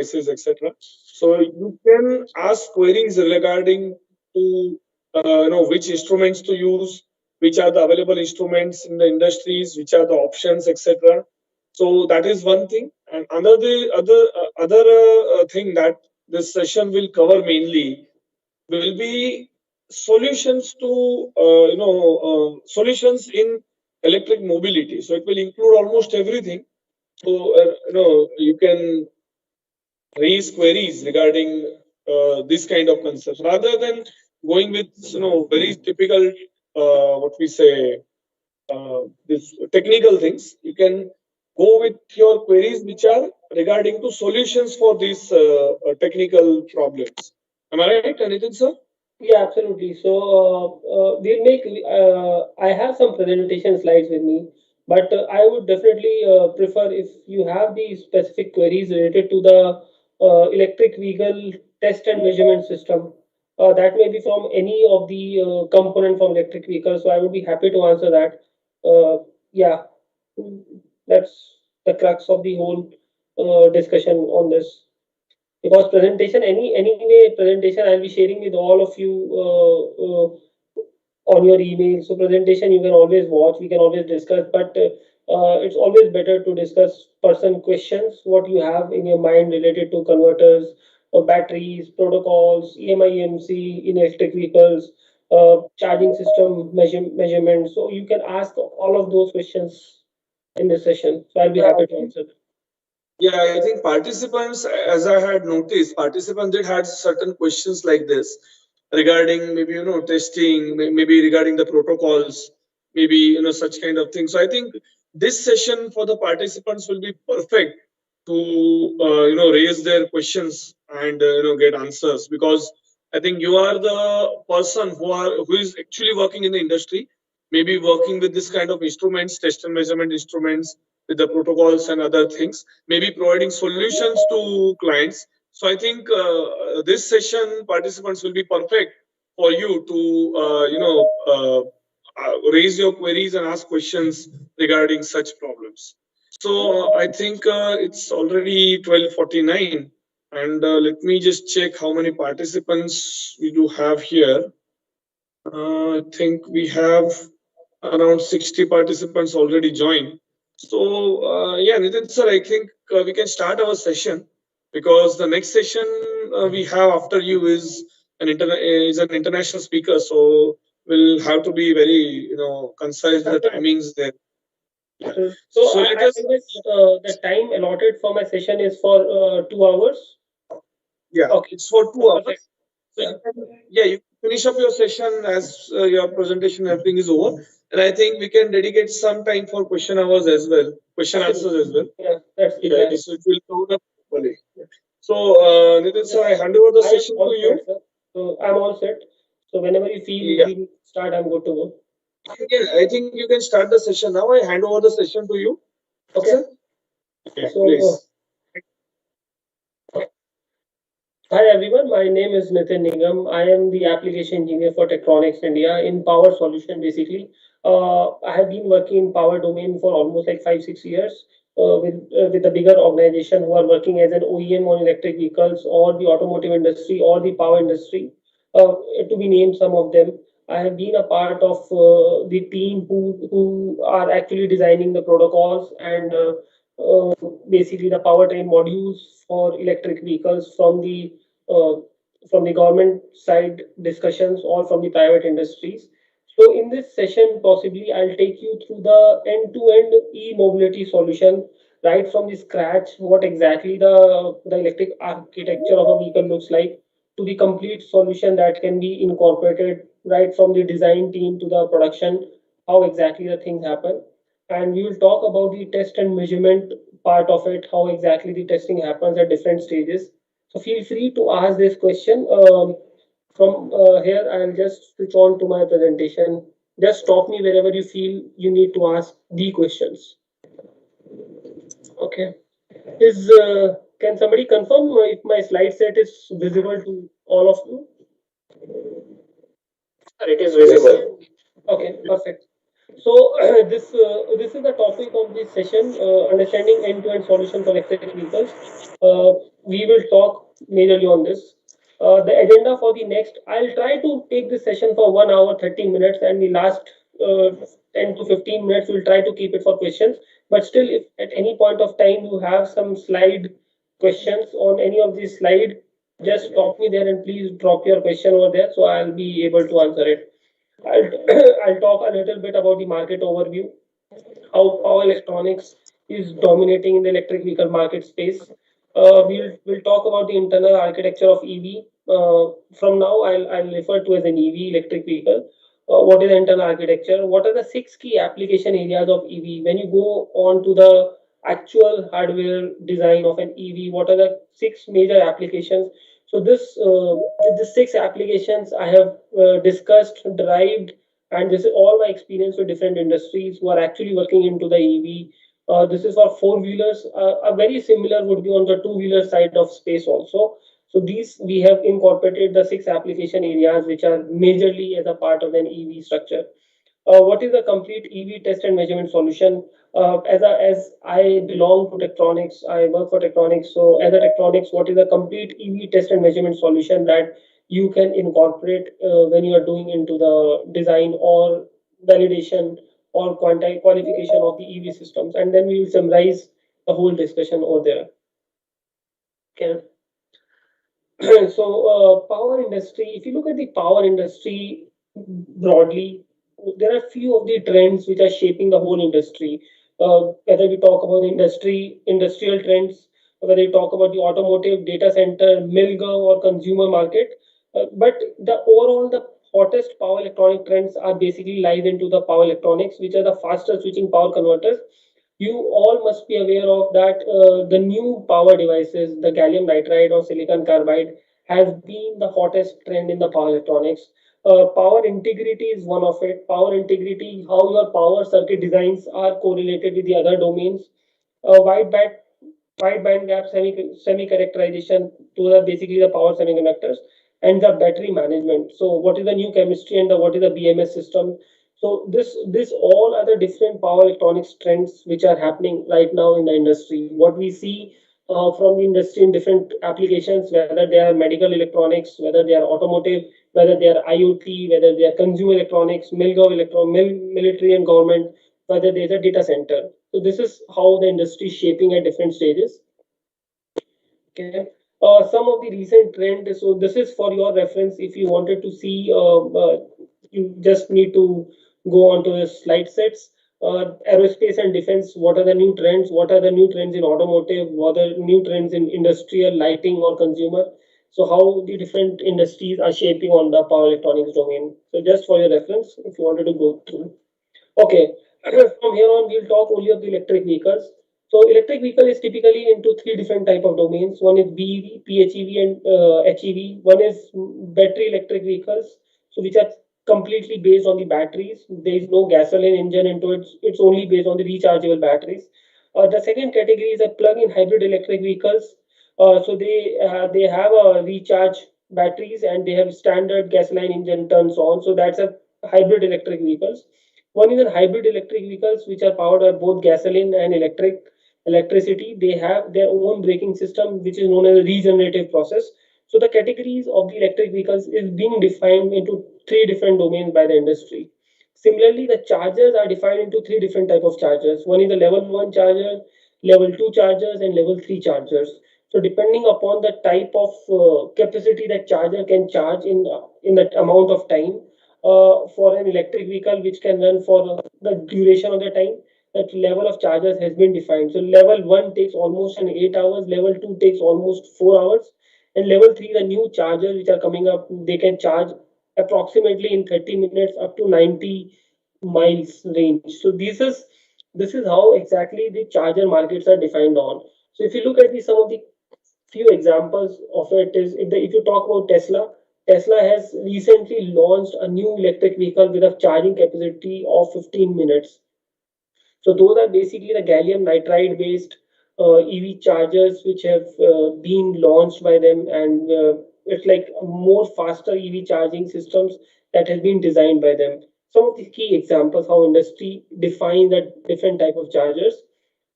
devices, etc. So you can ask queries regarding to which instruments to use, which are the available instruments in the industries, which are the options, etc. So that is one thing. And other thing that this session will cover mainly will be solutions to solutions in electric mobility. So it will include almost everything. So you can raise queries regarding this kind of concepts rather than going with very typical what we say this technical things. You can go with your queries which are regarding to solutions for these technical problems. Am I right, Nitin sir? Yeah, absolutely. So we'll make. I have some presentation slides with me, but I would definitely prefer if you have the specific queries related to the electric vehicle test and measurement system. That may be from any of the component from electric vehicles. So I would be happy to answer that. Yeah, that's the crux of the whole discussion on this, because presentation anyway presentation I'll be sharing with all of you on your email. So presentation you can always watch, we can always discuss, but it's always better to discuss person questions what you have in your mind related to converters, batteries, protocols, EMIEMC in electric vehicles, charging system measurements. So you can ask all of those questions in this session, so I'll be happy to answer them. Yeah, I think participants, as I had noticed, participants did had certain questions like this regarding maybe testing, maybe regarding the protocols, maybe such kind of things. So I think this session for the participants will be perfect to raise their questions and get answers, because I think you are the person who is actually working in the industry, maybe working with this kind of instruments, test and measurement instruments, with the protocols and other things, maybe providing solutions to clients. So I think this session participants will be perfect for you to raise your queries and ask questions regarding such problems. So I think it's already 12:49, and let me just check how many participants we do have here. I think we have around 60 participants already joined. So yeah, Nitin sir, I think we can start our session, because the next session we have after you is an international speaker. So we'll have to be very concise with the timings there. Yeah. So So let us. I guess the time allotted for my session is for 2 hours. Yeah, Okay. it's for 2 hours. Perfect. So you can, yeah, you finish up your session as your presentation everything is over, and I think we can dedicate some time for question hours as well, question answers as well. Yeah, that's the Yeah, plan. so it will count up properly. So Nitin sir, I hand over the I am session all to you. set, sir. So I'm all set. So whenever you feel Yeah, we start, I'm good to go. I think you can start the session now. I hand over the session to you. Okay. Sir? Yeah, So please. hi everyone, my name is Nitin Nigam. I am the application engineer for Tektronix India in power solution basically. I have been working in power domain for almost like 5-6 years with the bigger organization who are working as an OEM on electric vehicles or the automotive industry or the power industry. To be named some of them. I have been a part of the team who are actually designing the protocols and basically the powertrain modules for electric vehicles uh, from the government side discussions or from the private industries. So in this session, possibly I'll take you through the end-to-end e-mobility solution, right from the scratch, what exactly the electric architecture of a vehicle looks like, to the complete solution that can be incorporated right from the design team to the production, how exactly the things happen. And we will talk about the test and measurement part of it, how exactly the testing happens at different stages. So feel free to ask this question. From here, I'll just switch on to my presentation. Just stop me wherever you feel you need to ask the questions. Okay. Can somebody confirm if my slide set is visible to all of you? It is visible. Okay, perfect. So this is the topic of this session, understanding end-to-end solution for electric vehicles. We will talk majorly on this. The agenda for the next, I'll try to take this session for 1 hour 30 minutes, and the last 10 to 15 minutes we'll try to keep it for questions. But still, if at any point of time you have some slide questions on any of these slide, just stop me there and please drop your question over there, so I'll be able to answer it. I'll, I'll talk a little bit about the market overview, how power electronics is dominating in the electric vehicle market space. We'll talk about the internal architecture of EV. From now, I'll refer to as an EV, electric vehicle. What is the internal architecture? What are the six key application areas of EV? When you go on to the actual hardware design of an EV, what are the six major applications? So the six applications I have discussed, derived, and this is all my experience with different industries who are actually working into the EV. This is for four wheelers. A very similar would be on the two wheeler side of space also. So these we have incorporated the six application areas which are majorly as a part of an EV structure. What is a complete EV test and measurement solution? As I belong to Tektronix, I work for Tektronix. So as a Tektronix, what is a complete EV test and measurement solution that you can incorporate when you are doing into the design or validation or qualification of the EV systems? And then we will summarize the whole discussion over there. Okay. So power industry, if you look at the power industry broadly, there are few of the trends which are shaping the whole industry. Whether we talk about industrial trends, whether we talk about the automotive, data center, milgov or consumer market, but the overall the hottest power electronic trends are basically lies into the power electronics, which are the faster switching power converters. You all must be aware of that the new power devices, the gallium nitride or silicon carbide, has been the hottest trend in the power electronics. Power integrity is one of it. Power integrity, how your power circuit designs are correlated with the other domains. Wide band wide band gap semi characterization. Those are basically the power semiconductors and the battery management. So what is the new chemistry and what is the BMS system? So this all are the different power electronics trends which are happening right now in the industry. What we see from the industry in different applications, whether they are medical electronics, whether they are automotive, whether they are IoT, whether they are consumer electronics, military and government, whether there is a data center. So this is how the industry is shaping at different stages. Okay. Some of the recent trend. So this is for your reference. If you wanted to see, you just need to go onto the slide sets. Aerospace and defense. What are the new trends? What are the new trends in automotive? What are the new trends in industrial lighting or consumer? So how the different industries are shaping on the power electronics domain. So just for your reference, if you wanted to go through. Okay, from here on, we'll talk only of the electric vehicles. So electric vehicle is typically into three different type of domains. One is BEV, PHEV, and HEV. One is battery electric vehicles, so which are completely based on the batteries. There is no gasoline engine into it. It's only based on the rechargeable batteries. The second category is a plug-in hybrid electric vehicles. So they have a recharge batteries and they have standard gasoline engine turns on. So that's a hybrid electric vehicles. One is in hybrid electric vehicles, which are powered by both gasoline and electricity. They have their own braking system, which is known as a regenerative process. So the categories of the electric vehicles is being defined into three different domains by the industry. Similarly, the chargers are defined into three different type of chargers. One is the level 1 charger, level 2 chargers, and level 3 chargers. So depending upon the type of capacity that charger can charge in that amount of time, for an electric vehicle which can run for the duration of the time, that level of charges has been defined. So level 1 takes almost an 8 hours, level 2 takes almost 4 hours, and level 3, the new chargers which are coming up, they can charge approximately in 30 minutes up to 90 miles range. So this is how exactly the charger markets are defined on. So if you look at the some of the few examples of it is if you talk about Tesla has recently launched a new electric vehicle with a charging capacity of 15 minutes. So those are basically the gallium nitride based EV chargers which have been launched by them, and it's like more faster EV charging systems that has been designed by them. some of the key examples how industry defines the different type of chargers.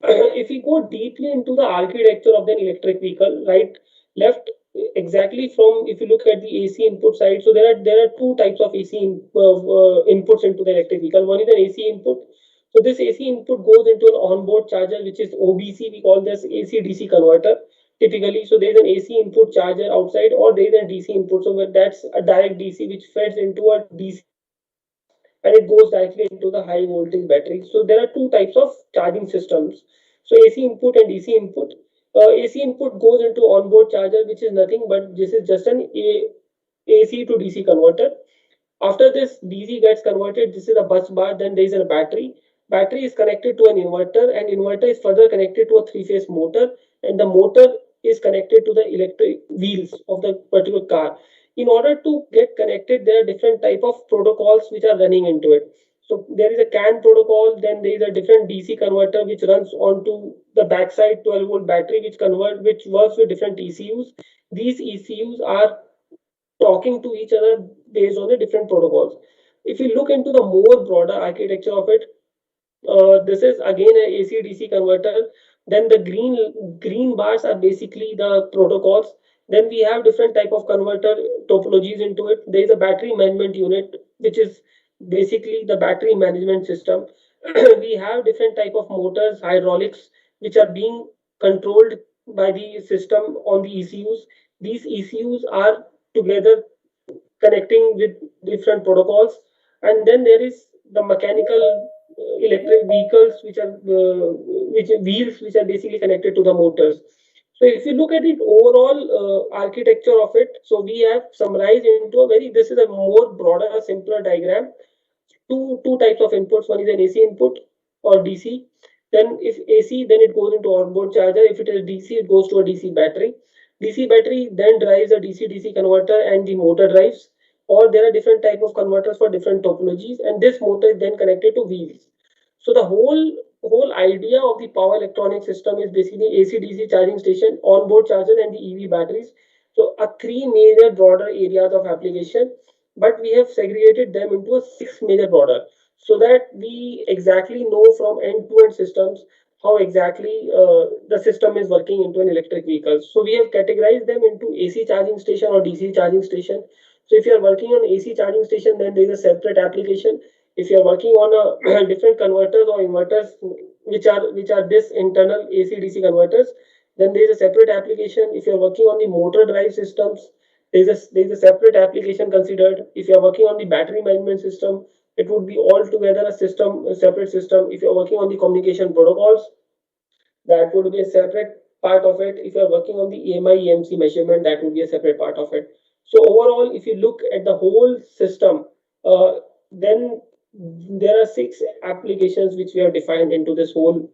If we go deeply into the architecture of an electric vehicle, right, left, exactly from if you look at the AC input side, so there are two types of inputs into the electric vehicle. One is an AC input. So this AC input goes into an onboard charger, which is OBC. We call this AC-DC converter typically. So there is an AC input charger outside, or there is a DC input. So that's a direct DC which feeds into a DC and it goes directly into the high voltage battery. So there are two types of charging systems. So AC input and DC input. AC input goes into onboard charger, which is nothing but this is just an AC to DC converter. After this DC gets converted, this is a bus bar, then there is a battery. Battery is connected to an inverter, and inverter is further connected to a three-phase motor, and the motor is connected to the electric wheels of the particular car. In order to get connected, there are different type of protocols which are running into it. So there is a CAN protocol, then there is a different DC converter which runs onto the backside 12-volt battery which works with different ECUs. These ECUs are talking to each other based on the different protocols. If you look into the more broader architecture of it, this is again a AC-DC converter. Then the green bars are basically the protocols. Then we have different type of converter topologies into it. There is a battery management unit, which is basically the battery management system. We have different type of motors, hydraulics, which are being controlled by the system on the ECUs. These ECUs are together connecting with different protocols, and then there is the mechanical electric vehicles which wheels which are basically connected to the motors. So if you look at it overall architecture of it, so we have summarized into a very, this is a more broader simpler diagram. Two types of inputs. One is an AC input or DC. Then if AC, then it goes into onboard charger. If it is DC, it goes to a DC battery. DC battery then drives a DC-DC converter and the motor drives. Or there are different type of converters for different topologies, and this motor is then connected to wheels. So the whole idea of the power electronic system is basically AC-DC charging station, onboard charger, and the EV batteries. So a three major broader areas of application, but we have segregated them into a six major border so that we exactly know from end-to-end systems how exactly the system is working into an electric vehicle. So we have categorized them into AC charging station or DC charging station. So if you are working on AC charging station, then there is a separate application. If you are working on a different converters or inverters which are this internal AC DC converters, then there is a separate application. If you are working on the motor drive systems, there is a separate application considered. If you are working on the battery management system, it would be altogether a separate system. If you are working on the communication protocols, that would be a separate part of it. If you are working on the EMIEMC measurement, that would be a separate part of it. So overall, if you look at the whole system, then there are six applications which we have defined into this whole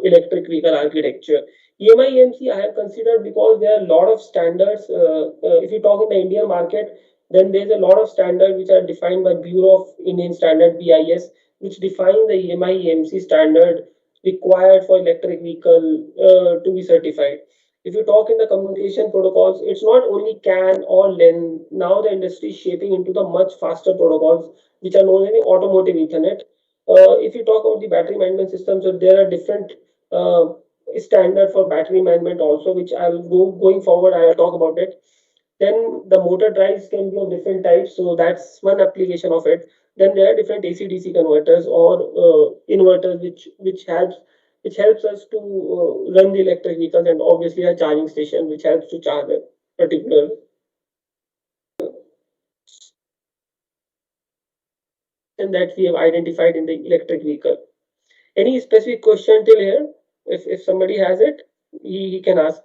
electric vehicle architecture. EMIEMC I have considered because there are a lot of standards. If you talk in the Indian market, then there's a lot of standards which are defined by Bureau of Indian Standard (BIS), which define the EMIEMC standard required for electric vehicle to be certified. If you talk in the communication protocols, it's not only CAN or LAN. Now the industry is shaping into the much faster protocols, which are known as the automotive Ethernet. If you talk about the battery management system, so there are different standard for battery management also, which I'll going forward. I'll talk about it. Then the motor drives can be of different types, so that's one application of it. Then there are different AC/DC converters or inverters, which helps us to run the electric vehicles, and obviously a charging station which helps to charge a particular. And that we have identified in the electric vehicle. Any specific question till here? If somebody has it, he can ask.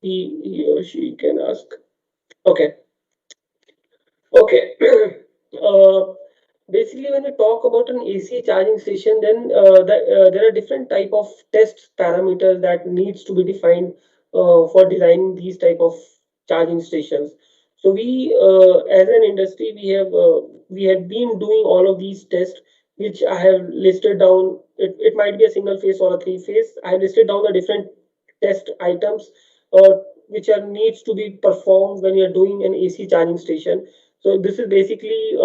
He or she can ask. Okay. Okay. uh, Basically, when we talk about an AC charging station, then there are different type of test parameters that needs to be defined for designing these type of charging stations. So as an industry, we have been doing all of these tests, which I have listed down. It might be a single phase or a three phase. I have listed down the different test items uh, which are needs to be performed when you're doing an AC charging station. So this is basically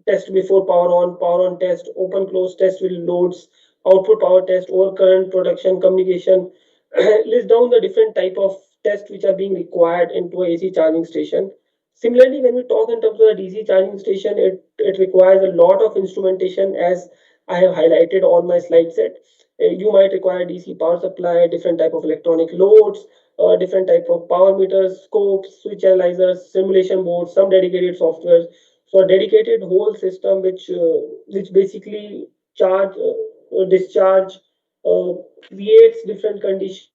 test before power on test, open close test with loads, output power test, overcurrent protection, communication. List down the different type of tests which are being required into a AC charging station. Similarly, when we talk in terms of the DC charging station, it requires a lot of instrumentation, as I have highlighted on my slide set. You might require DC power supply, different type of electronic loads, different type of power meters, scopes, switch analyzers, simulation boards, some dedicated softwares. So a dedicated whole system which basically charge, discharge, uh, creates different condition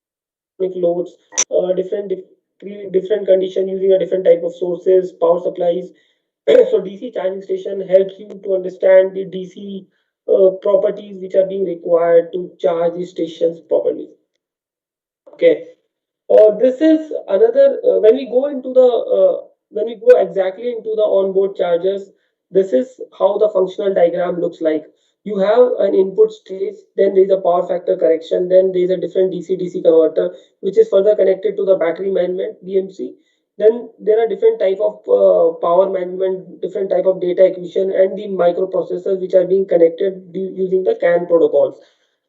of electronic loads, different condition using a different type of sources, power supplies. So DC charging station helps you to understand the DC properties which are being required to charge the stations properly. Okay. This is another when we go exactly into the onboard chargers, this is how the functional diagram looks like. You have an input stage, then there is a power factor correction, then there is a different DC-DC converter, which is further connected to the battery management BMC. Then there are different type of power management, different type of data acquisition, and the microprocessors which are being connected using the CAN protocols.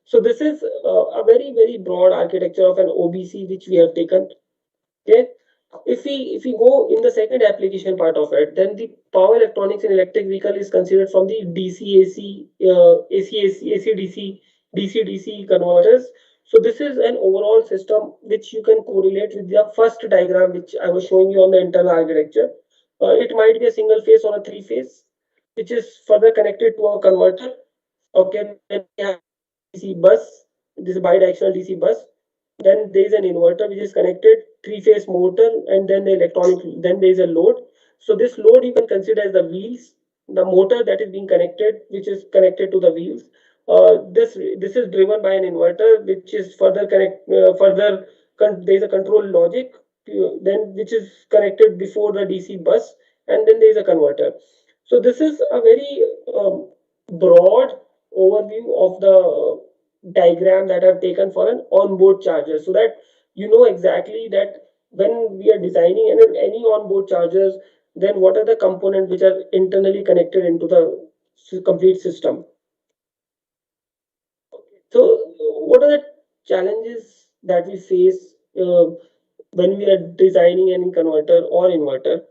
So this is a very broad architecture of an OBC which we have taken. Okay. If we go in the second application part of it, then the power electronics in electric vehicle is considered from the DC AC, AC DC, DC DC converters. So this is an overall system which you can correlate with the first diagram which I was showing you on the internal architecture. It might be a single phase or a three phase, which is further connected to a converter. Okay, then we have DC bus, this bidirectional DC bus. Then there is an inverter which is connected, three-phase motor, and then the electronic. Then there is a load. So this load you can consider as the wheels, the motor that is being connected, which is connected to the wheels. This is driven by an inverter, which is further there is a control logic, then which is connected before the DC bus, and then there is a converter. So this is a very broad overview of the diagram that I've taken for an onboard charger, so that you know exactly that when we are designing any onboard chargers, then what are the components which are internally connected into the complete system. So what are the challenges that we face when we are designing any converter or inverter?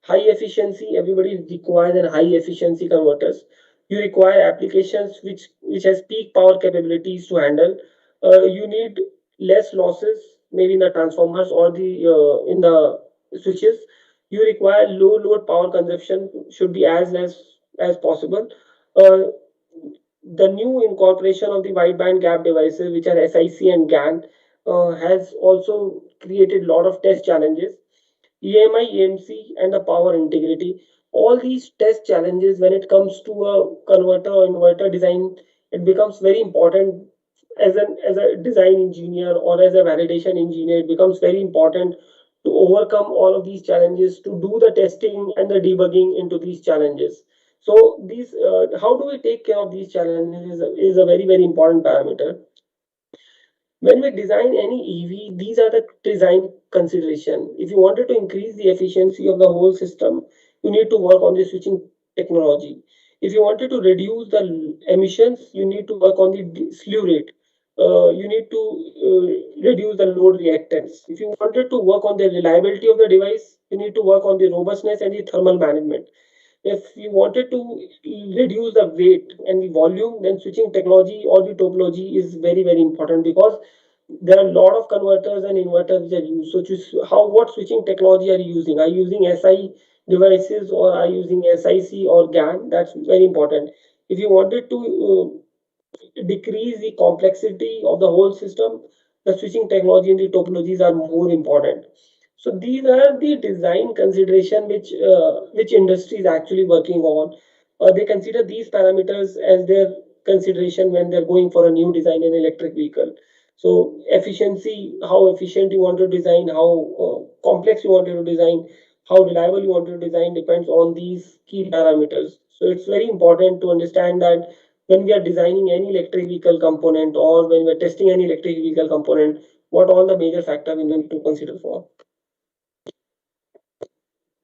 High efficiency, everybody requires an high efficiency converters. You require applications which has peak power capabilities to handle. You need less losses, maybe in the transformers or the in the switches. You require low load power consumption, should be as less as possible. Uh, the new incorporation of the wideband gap devices, which are SiC and GaN, has also created a lot of test challenges. EMIEMC and the power integrity. All these test challenges, when it comes to a converter or inverter design, it becomes very important as a design engineer or as a validation engineer. It becomes very important to overcome all of these challenges, to do the testing and the debugging into these challenges. So these, how do we take care of these challenges is a very important parameter. When we design any EV, these are the design consideration. If you wanted to increase the efficiency of the whole system, you need to work on the switching technology. If you wanted to reduce the emissions, you need to work on the slew rate. You need to reduce the load reactance. If you wanted to work on the reliability of the device, you need to work on the robustness and the thermal management. If you wanted to reduce the weight and the volume, then switching technology or the topology is very important, because there are a lot of converters and inverters which are used. So choose what switching technology are you using? Are you using SI devices, or are you using SiC or GaN? That's very important. If you wanted to decrease the complexity of the whole system, the switching technology and the topologies are more important. So these are the design consideration which industry is actually working on. They consider these parameters as their consideration when they're going for a new design in electric vehicle. So efficiency, how efficient you want to design, how complex you want to design, how reliable you want to design, depends on these key parameters. So it's very important to understand that when we are designing any electric vehicle component, or when we're testing any electric vehicle component, what all the major factors we need to consider for.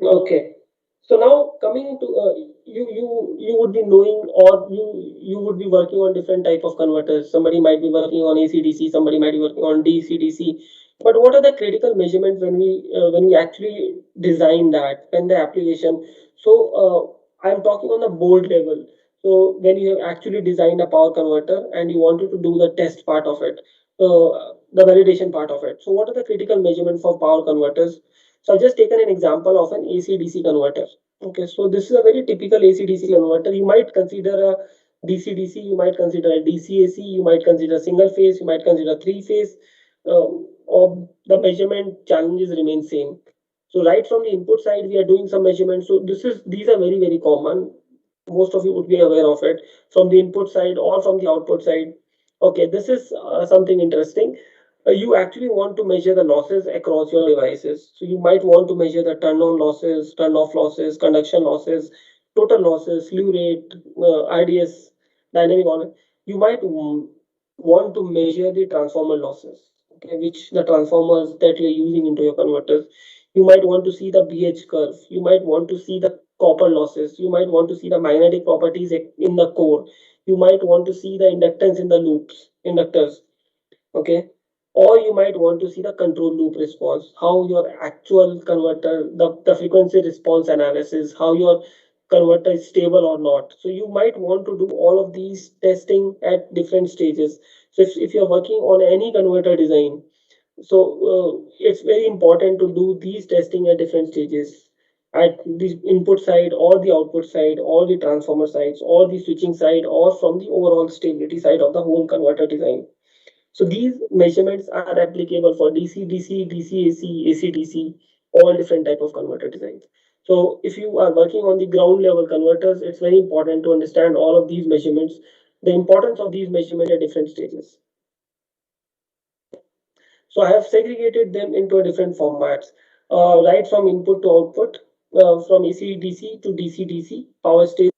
Okay. So now coming to you would be knowing, or you would be working on different type of converters. Somebody might be working on AC/DC, somebody might be working on DC/DC. But what are the critical measurements when we actually design that when the application? So I'm talking on the board level. So when you have actually designed a power converter and you wanted to do the test part of it, the validation part of it. So what are the critical measurements for power converters? So I've just taken an example of an AC/DC converter. Okay, so this is a very typical AC/DC converter. You might consider a DC/DC, you might consider a DC/AC, you might consider single phase, you might consider three phase, or the measurement challenges remain same. So right from the input side, we are doing some measurements. So these are very common. Most of you would be aware of it from the input side or from the output side. Okay, this is something interesting. You actually want to measure the losses across your devices. So you might want to measure the turn on losses, turn off losses, conduction losses, total losses, slew rate, IDS, dynamic on. You might want to measure the transformer losses, okay, which the transformers that you're using into your converters. You might want to see the BH curve. You might want to see the copper losses. You might want to see the magnetic properties in the core. You might want to see the inductance in the loops, inductors, okay, or you might want to see the control loop response, how your actual converter, the frequency response analysis, how your converter is stable or not. So you might want to do all of these testing at different stages. So if you're working on any converter design, so it's very important to do these testing at different stages, at the input side or the output side or the transformer sides or the switching side or from the overall stability side of the whole converter design. So these measurements are applicable for DC-DC, DC-AC, AC-DC, all different type of converter designs. So if you are working on the ground level converters, it's very important to understand all of these measurements, the importance of these measurements at different stages. So I have segregated them into different formats, right from input to output, from AC-DC to DC-DC, power stage.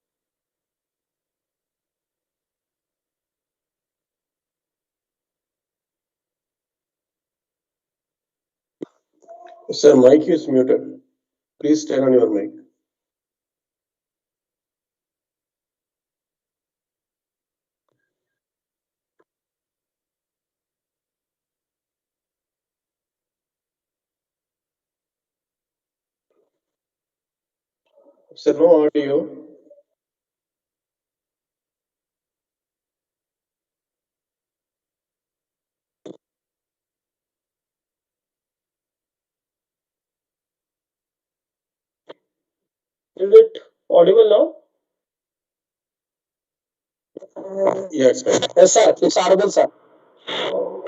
Sir, mic is muted. Please turn on your mic. Sir, no audio. Is it audible now? Yes, sir. Yes, sir. It's audible, sir. So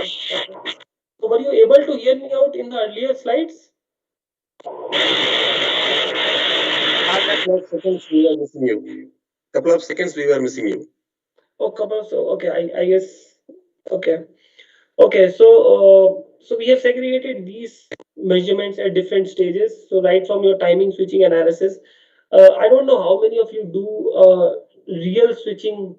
were you able to hear me out in the earlier slides? Couple of seconds we were missing you. Couple of seconds we were missing you. Oh, couple. So okay, I guess. Okay. Okay, so we have segregated these measurements at different stages. So right from your timing switching analysis, I don't know how many of you do real switching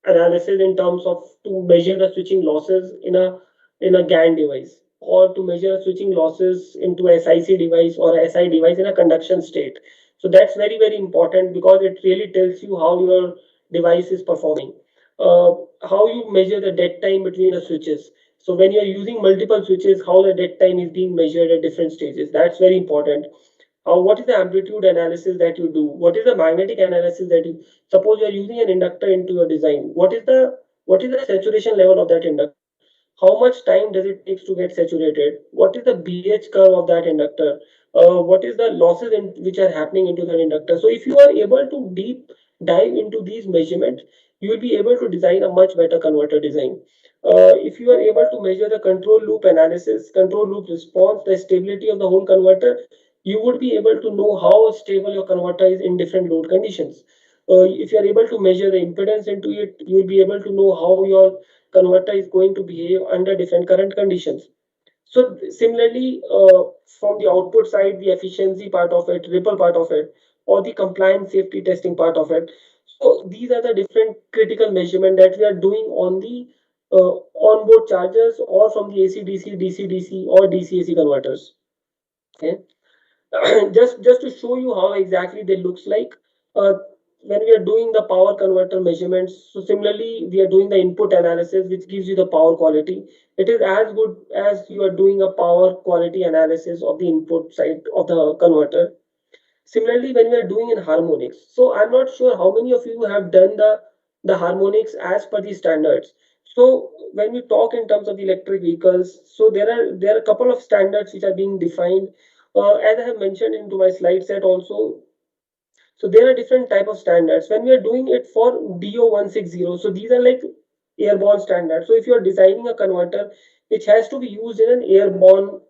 analysis in terms of to measure the switching losses in a GAN device, or to measure switching losses into a SiC device or a SI device in a conduction state. So that's very important because it really tells you how your device is performing. Uh, how you measure the dead time between the switches. So when you're using multiple switches, how the dead time is being measured at different stages. That's very important. What is the amplitude analysis that you do? What is the magnetic analysis that you suppose you're using an inductor into your design? What is the saturation level of that inductor? How much time does it take to get saturated? What is the BH curve of that inductor? What is the losses which are happening into that inductor? So if you are able to deep dive into these measurements, you will be able to design a much better converter design. If you are able to measure the control loop analysis, control loop response, the stability of the whole converter, you would be able to know how stable your converter is in different load conditions. If you are able to measure the impedance into it, you will be able to know how your converter is going to behave under different current conditions. So similarly, from the output side, the efficiency part of it, ripple part of it, or the compliance safety testing part of it. So these are the different critical measurement that we are doing on the onboard chargers or from the AC/DC, DC/DC, or DC/AC converters. Okay, just to show you how exactly they looks like. Uh, when we are doing the power converter measurements, so similarly we are doing the input analysis, which gives you the power quality. It is as good as you are doing a power quality analysis of the input side of the converter. Similarly, when we are doing in harmonics, so I'm not sure how many of you have done the harmonics as per the standards. So when we talk in terms of the electric vehicles, so there are a couple of standards which are being defined. As I have mentioned into my slide set also, so there are different type of standards. When we are doing it for DO-160, so these are like airborne standards. So if you are designing a converter which has to be used in an airborne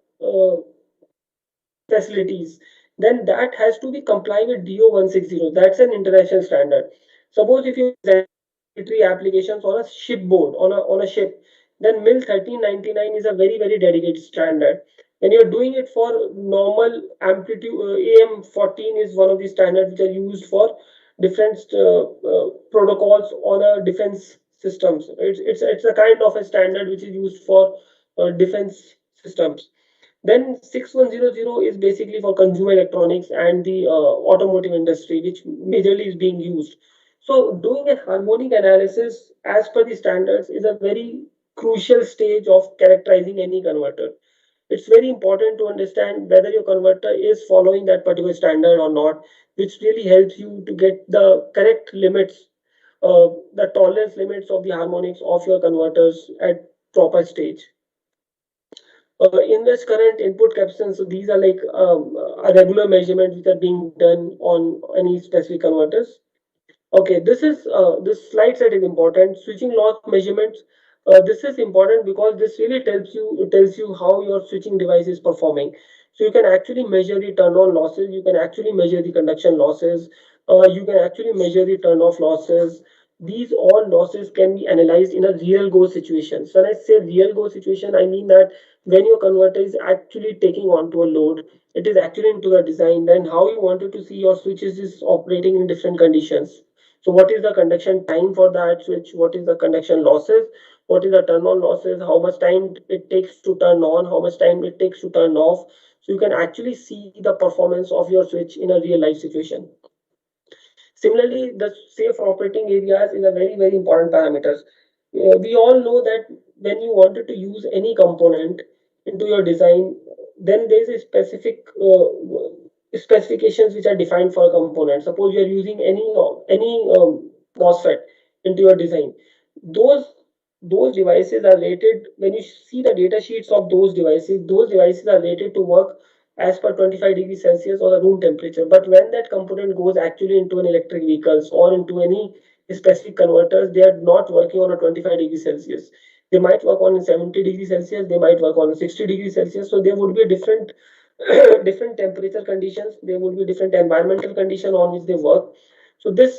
facilities, then that has to be comply with DO-160. That's an international standard. Suppose if you design military applications on a shipboard, on a ship, then MIL 1399 is a very dedicated standard. When you're doing it for normal amplitude, AM14 is one of the standards which are used for different protocols on a defense systems. It's a kind of a standard which is used for defense systems. Then 6100 is basically for consumer electronics and the automotive industry, which majorly is being used. So doing a harmonic analysis as per the standards is a very crucial stage of characterizing any converter. It's very important to understand whether your converter is following that particular standard or not, which really helps you to get the correct limits, the tolerance limits of the harmonics of your converters at proper stage. Inverse current input capacitance, so these are like a regular measurement which are being done on any specific converters. Okay, this slide set is important. Switching loss measurements. This is important because this really tells you how your switching device is performing. So you can actually measure the turn-on losses. You can actually measure the conduction losses. You can actually measure the turn-off losses. These all losses can be analyzed in a real go situation. So when I say real go situation, I mean that when your converter is actually taking onto a load, it is actually into a design. Then how you wanted to see your switches is operating in different conditions. So what is the conduction time for that switch? What is the conduction losses? What is the turn on losses? How much time it takes to turn on? How much time it takes to turn off? So you can actually see the performance of your switch in a real life situation. Similarly, the safe operating areas is a very important parameters. We all know that when you wanted to use any component into your design, then there is a specific specifications which are defined for a component. Suppose you are using any MOSFET into your design. Those those devices are rated, when you see the data sheets of those devices are rated to work as per 25 degrees Celsius or the room temperature. But when that component goes actually into an electric vehicles or into any specific converters, they are not working on a 25 degrees Celsius. They might work on 70 degrees Celsius, they might work on 60 degrees Celsius. So there would be a different different temperature conditions, there would be different environmental condition on which they work. So this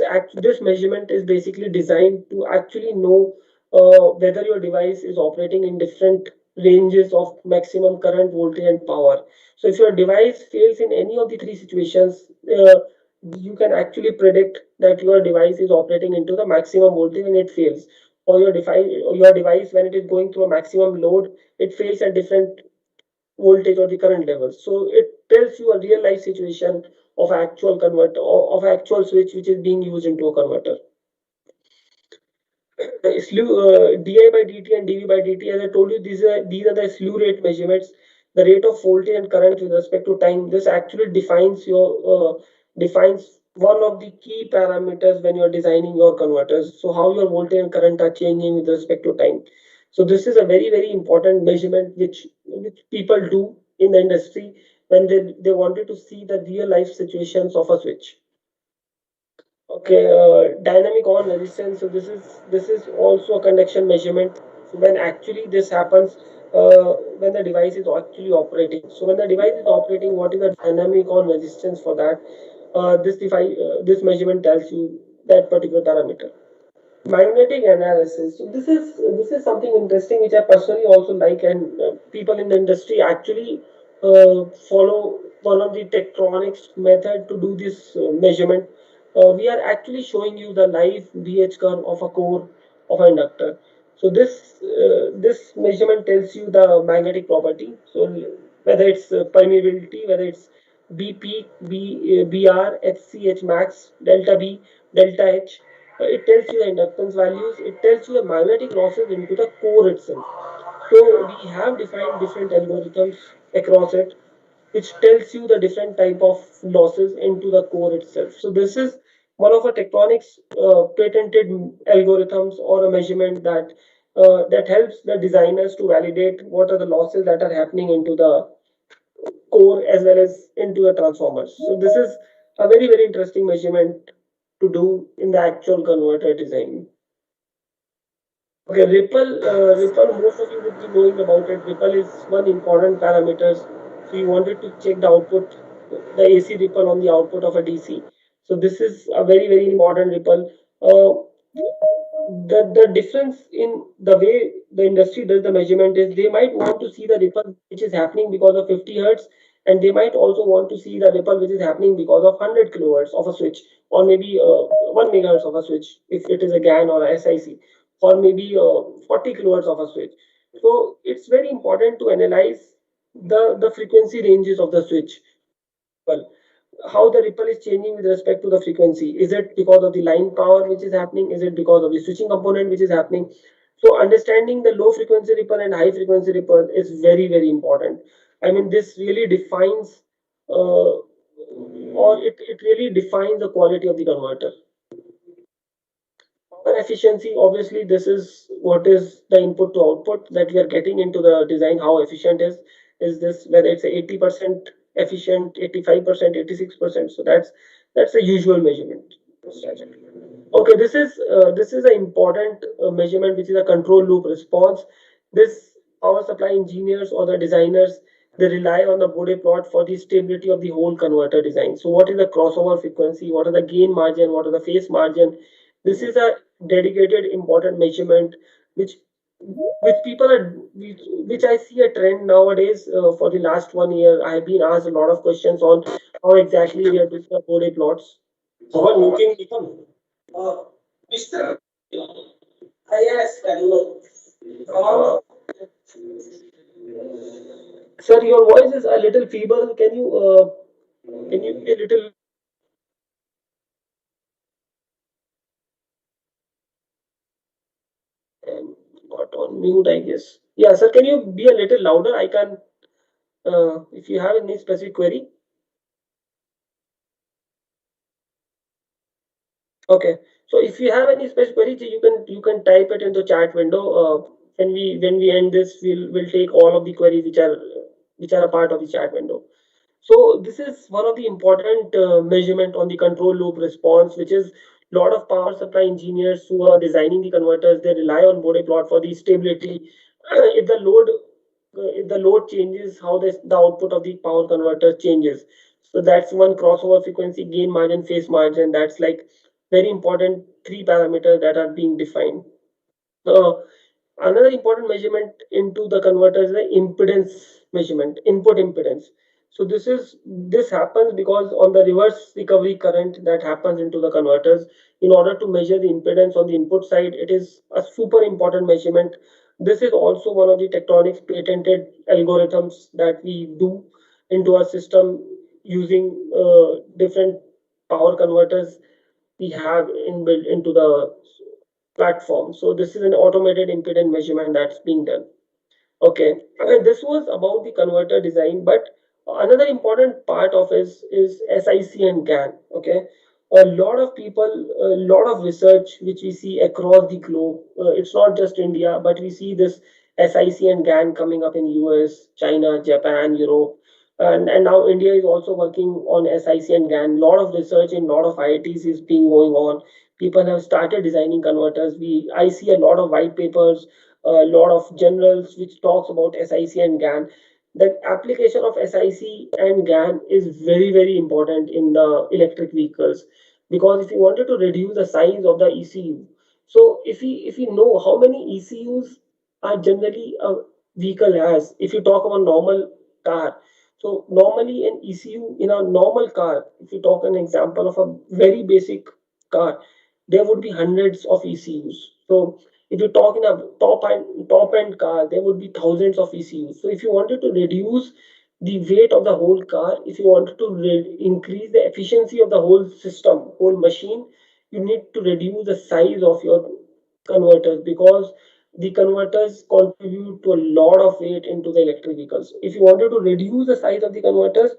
measurement is basically designed to actually know whether your device is operating in different ranges of maximum current, voltage, and power. So if your device fails in any of the three situations, you can actually predict that your device is operating into the maximum voltage and it fails. Or your device, when it is going through a maximum load, it fails at different voltage or the current levels. So it tells you a real life situation of actual converter, of actual switch which is being used into a converter. Slew, di by dt and dv by dt, as I told you, these are the slew rate measurements, the rate of voltage and current with respect to time. This actually defines one of the key parameters when you are designing your converters. So how your voltage and current are changing with respect to time. So this is a very important measurement which people do in the industry when they wanted to see the real life situations of a switch. Okay, dynamic on resistance. So this is also a conduction measurement. So when actually this happens, when the device is actually operating. So when the device is operating, what is the dynamic on resistance for that? This measurement tells you that particular parameter. Magnetic analysis. So this is something interesting which I personally also like, and people in the industry actually follow one of the Tektronix method to do this measurement. We are actually showing you the live BH curve of a core of an inductor. So this measurement tells you the magnetic property. So whether it's permeability, whether it's BP, BR, HCH max, delta B, delta H. It tells you the inductance values. It tells you the magnetic losses into the core itself. So we have defined different algorithms across it, which tells you the different type of losses into the core itself. So this is one of a Tektronix patented algorithms or a measurement that helps the designers to validate what are the losses that are happening into the core as well as into the transformers. So this is a very interesting measurement to do in the actual converter design. Okay, Ripple, most of you would be knowing about it. Ripple is one important parameters. So you wanted to check the output, the AC ripple on the output of a DC. So this is a very important ripple. The difference in the way the industry does the measurement is they might want to see the ripple which is happening because of 50 hertz, and they might also want to see the ripple which is happening because of 100 kilohertz of a switch, or maybe 1 megahertz of a switch if it is a GAN or a SIC, or maybe 40 kilohertz of a switch. So it's very important to analyze the frequency ranges of the switch. Well, how the ripple is changing with respect to the frequency. Is it because of the line power which is happening? Is it because of the switching component which is happening? So understanding the low frequency ripple and high frequency ripple is very important. I mean, this really defines or it really defines the quality of the converter. Power efficiency, obviously, this is what is the input to output that we are getting into the design. How efficient is this? Whether it's 80% efficient, 85%, 86%. So that's a usual measurement. Okay, this is an important measurement, which is a control loop response. This power supply engineers or the designers, they rely on the Bode plot for the stability of the whole converter design. So what is the crossover frequency? What are the gain margin? What are the phase margin? This is a dedicated important measurement which people are which I see a trend nowadays. For the last 1 year, I have been asked a lot of questions on how exactly we are doing the Bode plots. So what looking become? Mr. Yes, uh, sir, your voice is a little feeble. Can you be a little not on mute, I guess. Yeah, sir, can you be a little louder? I can if you have any specific query. Okay. So if you have any specific query, so you can type it in the chat window. When we end this, we'll take all of the queries which are a part of the chat window. So this is one of the important measurement on the control loop response, which is a lot of power supply engineers who are designing the converters, they rely on Bode plot for the stability. If the load changes, how the output of the power converter changes. So that's one crossover frequency, gain margin, phase margin. That's like very important three parameters that are being defined. Uh, Another important measurement into the converter is the impedance measurement, input impedance. So this happens because on the reverse recovery current that happens into the converters, in order to measure the impedance on the input side, it is a super important measurement. This is also one of the Tektronix patented algorithms that we do into our system using different power converters we have inbuilt into the platform. So this is an automated impedance measurement that's being done. Okay, this was about the converter design, but another important part of is SIC and GAN. Okay, a lot of people, a lot of research which we see across the globe. It's not just India, but we see this SIC and GAN coming up in US, China, Japan, Europe, and now India is also working on SIC and GAN. A lot of research in a lot of IITs is being going on. People have started designing converters. I see a lot of white papers, a lot of journals which talks about SIC and GAN. The application of SIC and GAN is very important in the electric vehicles, because if you wanted to reduce the size of the ECU, so if we know how many ECUs are generally a vehicle has, if you talk about normal car, so normally an ECU in a normal car, if you talk an example of a very basic car, there would be hundreds of ECUs. So if you talk in a top end car, there would be thousands of ECUs. So if you wanted to reduce the weight of the whole car, if you wanted to increase the efficiency of the whole system, whole machine, you need to reduce the size of your converters, because the converters contribute to a lot of weight into the electric vehicles. If you wanted to reduce the size of the converters,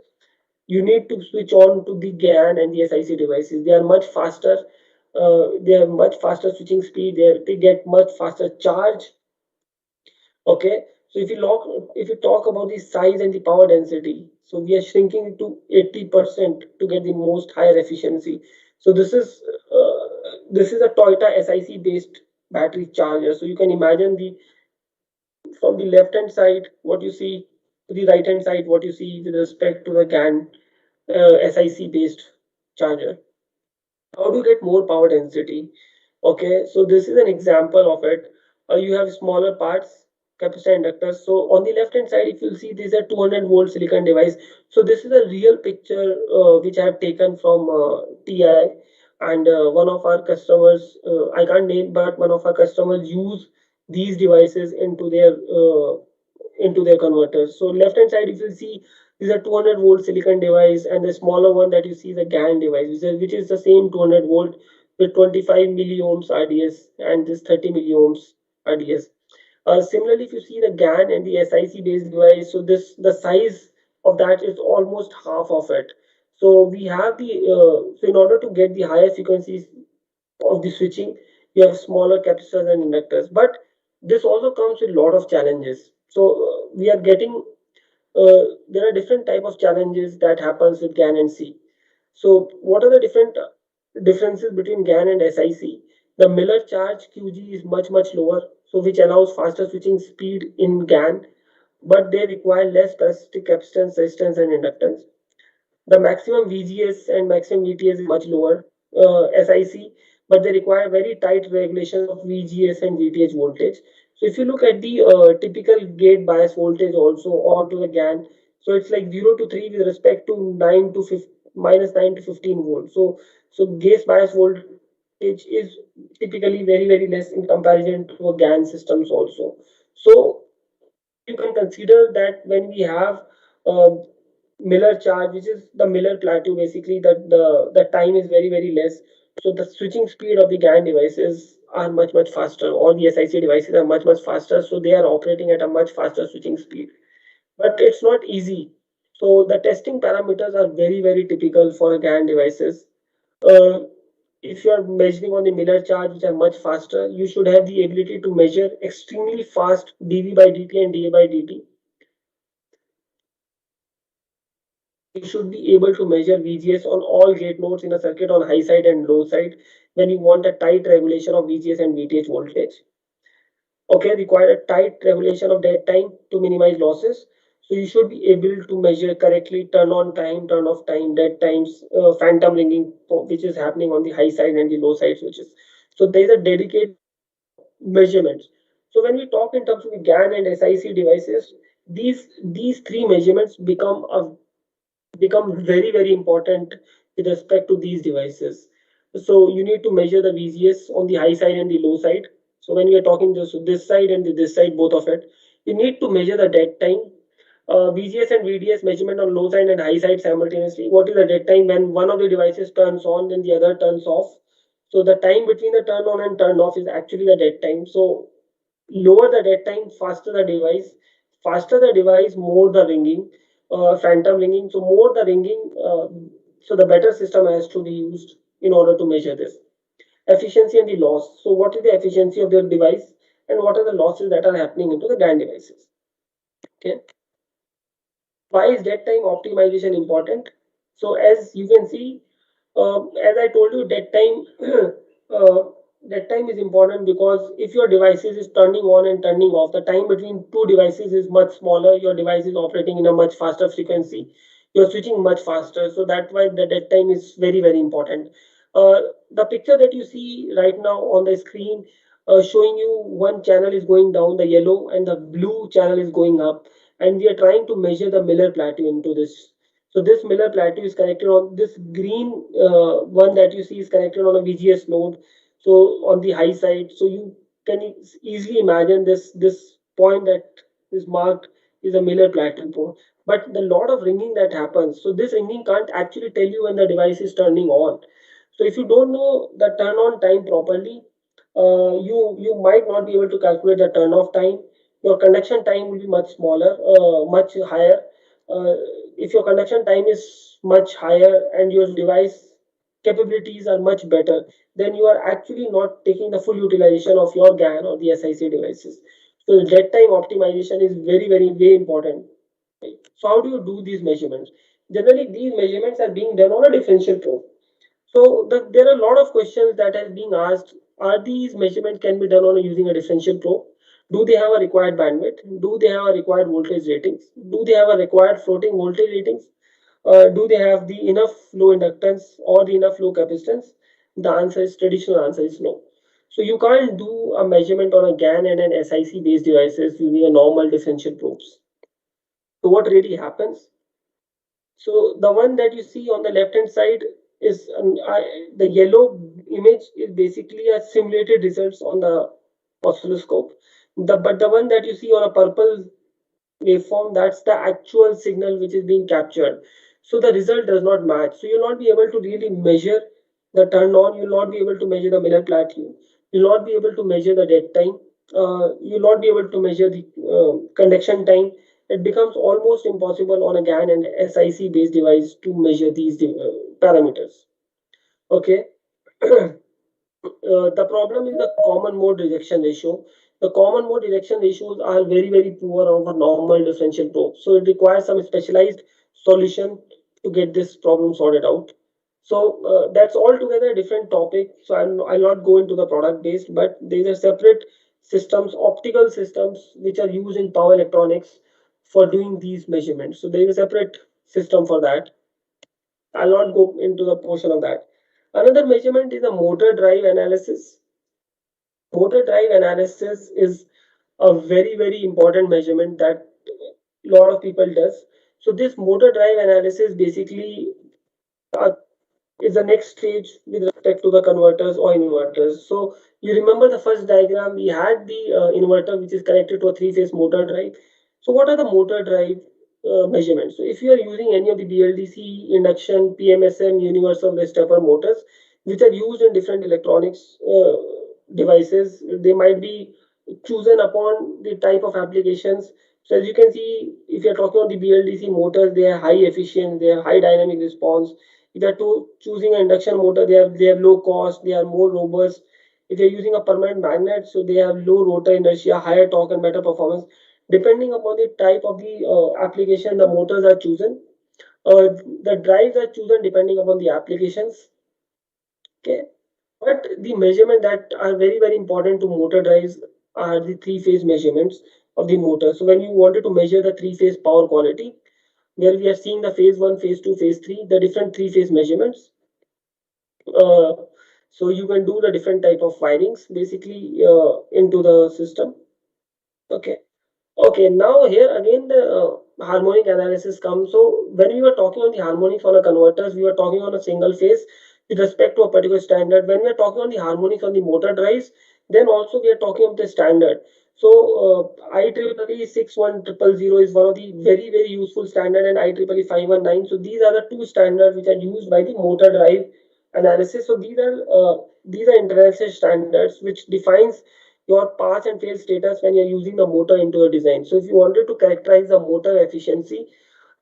you need to switch on to the GAN and the SiC devices. They are much faster. They have much faster switching speed. They get much faster charge. Okay, so if you talk about the size and the power density, so we are shrinking it to 80% to get the most higher efficiency. So this is a Toyota SiC based battery charger. So you can imagine the from the left hand side what you see to the right hand side what you see with respect to the GAN SiC based charger. How to get more power density? Okay, so this is an example of it. You have smaller parts, capacitor inductors. So on the left hand side, if you'll see, these are 200 volt silicon device. So this is a real picture which I have taken from TI, and one of our customers, I can't name, but one of our customers use these devices into their converters. So left hand side, if you see, these are 200 volt silicon device, and the smaller one that you see is a GAN device, which is the same 200 volt with 25 milliohms RDS and this 30 milliohms RDS. Similarly, if you see the GAN and the SiC based device, so the size of that is almost half of it. So we have so in order to get the higher frequencies of the switching, you have smaller capacitors and inductors. But this also comes with a lot of challenges. So we are getting there are different type of challenges that happens with GAN and C. So what are the different differences between GAN and SiC? The Miller charge QG is much lower, so which allows faster switching speed in GAN, but they require less parasitic capacitance, resistance, and inductance. The maximum VGS and maximum VTS is much lower, SiC, but they require very tight regulations of VGS and VTH voltage. So if you look at the typical gate bias voltage also onto the GAN, so it's like 0 to 3 with respect to 9 to 15, minus 9 to 15 volts. So gate bias voltage is typically very less in comparison to a GAN systems also. So you can consider that when we have uh, Miller charge, which is the Miller plateau, basically that the time is very less. So the switching speed of the GAN devices are much faster. All the SiC devices are much faster, so they are operating at a much faster switching speed. But it's not easy. So the testing parameters are very typical for GAN devices. Uh, if you are measuring on the Miller charge, which are much faster, you should have the ability to measure extremely fast dV by dt and dA by dt. You should be able to measure VGS on all gate nodes in a circuit on high side and low side when you want a tight regulation of VGS and VTH voltage. Okay, require a tight regulation of dead time to minimize losses. So you should be able to measure correctly turn on time, turn off time, dead times, phantom ringing, which is happening on the high side and the low side switches. So there is a dedicated measurements. So when we talk in terms of the GAN and SiC devices, these three measurements become very important with respect to these devices. So you need to measure the VGS on the high side and the low side. So when we are talking this side and this side, both of it, you need to measure the dead time. VGS and VDS measurement on low side and high side simultaneously. What is the dead time when one of the devices turns on, then the other turns off? So the time between the turn on and turn off is actually the dead time. So lower the dead time, faster the device, more the ringing, phantom ringing. So more the ringing, so the better system has to be used in order to measure this. Efficiency and the loss. So what is the efficiency of the device and what are the losses that are happening into the GAN devices? Okay. Why is dead time optimization important? So as you can see, as I told you, uh, dead time is important because if your devices is turning on and turning off, the time between two devices is much smaller. Your device is operating in a much faster frequency. You're switching much faster, so that's why the dead time is very important. The picture that you see right now on the screen, showing you one channel is going down, the yellow, and the blue channel is going up, and we are trying to measure the Miller plateau into this. So this Miller plateau is connected on this green one that you see is connected on a VGS node. So on the high side, so you can easily imagine this point that is marked is a Miller plateau but the lot of ringing that happens. So this ringing can't actually tell you when the device is turning on. So if you don't know the turn on time properly, you might not be able to calculate the turn off time. Your conduction time will be much smaller, much higher. Uh, if your conduction time is much higher and your device capabilities are much better, then you are actually not taking the full utilization of your GAN or the SiC devices. So dead time optimization is very important. So how do you do these measurements? Generally, these measurements are being done on a differential probe. So there are a lot of questions that are being asked. Are these measurements can be done on using a differential probe? Do they have a required bandwidth? Do they have a required voltage ratings? Do they have a required floating voltage ratings? Do they have the enough low inductance or the enough low capacitance? The answer is traditional answer is no. So you can't do a measurement on a GAN and an SiC based devices using a normal differential probes. So what really happens? So the one that you see on the left hand side is the yellow image is basically a simulated results on the oscilloscope. But the one that you see on a purple waveform, that's the actual signal which is being captured. So the result does not match. So you'll not be able to really measure the turn on. You'll not be able to measure the Miller plateau. You'll not be able to measure the dead time. You'll not be able to measure the conduction time. It becomes almost impossible on a GAN and SiC based device to measure these parameters. Okay. The problem is the common mode rejection ratio. The common mode rejection ratios are very poor on a normal differential probe. So it requires some specialized solution to get this problem sorted out. So that's altogether a different topic. So I'll not go into the product based, but these are separate systems, optical systems, which are used in power electronics for doing these measurements. So there is a separate system for that. I'll not go into the portion of that. Another measurement is a motor drive analysis. Motor drive analysis is a very important measurement that a lot of people does. So this motor drive analysis basically uh, is the next stage with respect to the converters or inverters. So you remember the first diagram, we had the inverter which is connected to a three-phase motor drive. So what are the motor drive measurements? So if you are using any of the BLDC, induction, PMSM, universal stepper motors, which are used in different electronics devices, they might be chosen upon the type of applications. So as you can see, if you're talking on the BLDC motors, they are high efficient, they have high dynamic response. If you're choosing an induction motor, they have low cost, they are more robust. If you're using a permanent magnet, so they have low rotor inertia, higher torque and better performance. Depending upon the type of the application, the motors are chosen. The drives are chosen depending upon the applications. Okay, but the measurement that are very important to motor drives are the three-phase measurements of the motor. So when you wanted to measure the three-phase power quality, where we are seeing the phase 1, phase 2, phase 3, the different three-phase measurements. Uh, so you can do the different type of wirings basically into the system. Okay. Okay, now here again the harmonic analysis comes. So when we were talking on the harmonics on the converters, we were talking on a single phase with respect to a particular standard. When we are talking on the harmonics on the motor drives, then also we are talking of the standard. So IEEE 61000 is one of the very useful standard, and IEEE 519. So these are the two standards which are used by the motor drive analysis. So these are international standards which defines your pass and fail status when you're using the motor into your design. So if you wanted to characterize the motor efficiency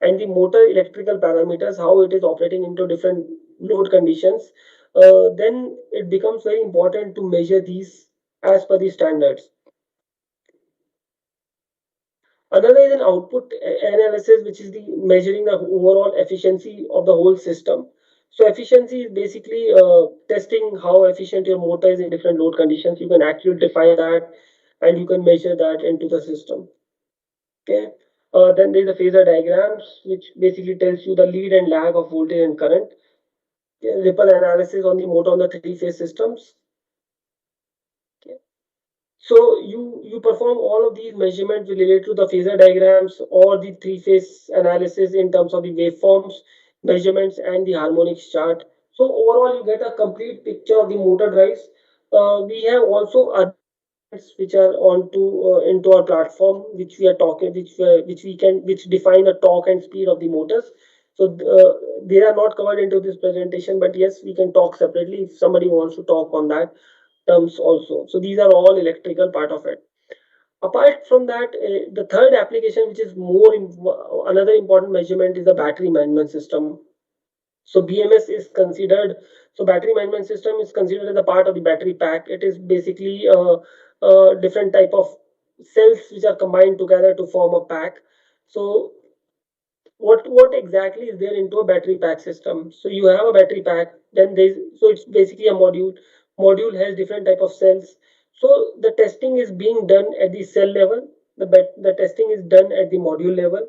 and the motor electrical parameters, how it is operating into different load conditions, then it becomes very important to measure these as per the standards. Another is an output analysis, which is the measuring the overall efficiency of the whole system. So efficiency is basically testing how efficient your motor is in different load conditions. You can actually define that and you can measure that into the system. Okay. Then there's the phasor diagrams, which basically tells you the lead and lag of voltage and current. Okay. Ripple analysis on the motor on the three-phase systems. Okay. So you perform all of these measurements related to the phasor diagrams or the three-phase analysis in terms of the waveforms, measurements, and the harmonics chart. So overall, you get a complete picture of the motor drives. We have also other which are onto into our platform, which we are talking, which define the torque and speed of the motors. So they are not covered into this presentation, but yes, we can talk separately if somebody wants to talk on that terms also. So these are all electrical part of it. Apart from that, the third application, which is another important measurement, is the battery management system. So BMS is considered, so battery management system is considered as a part of the battery pack. It is basically a different type of cells which are combined together to form a pack. So what exactly is there into a battery pack system? So you have a battery pack, then there's, so it's basically a module. Module has different type of cells. So the testing is being done at the cell level. The testing is done at the module level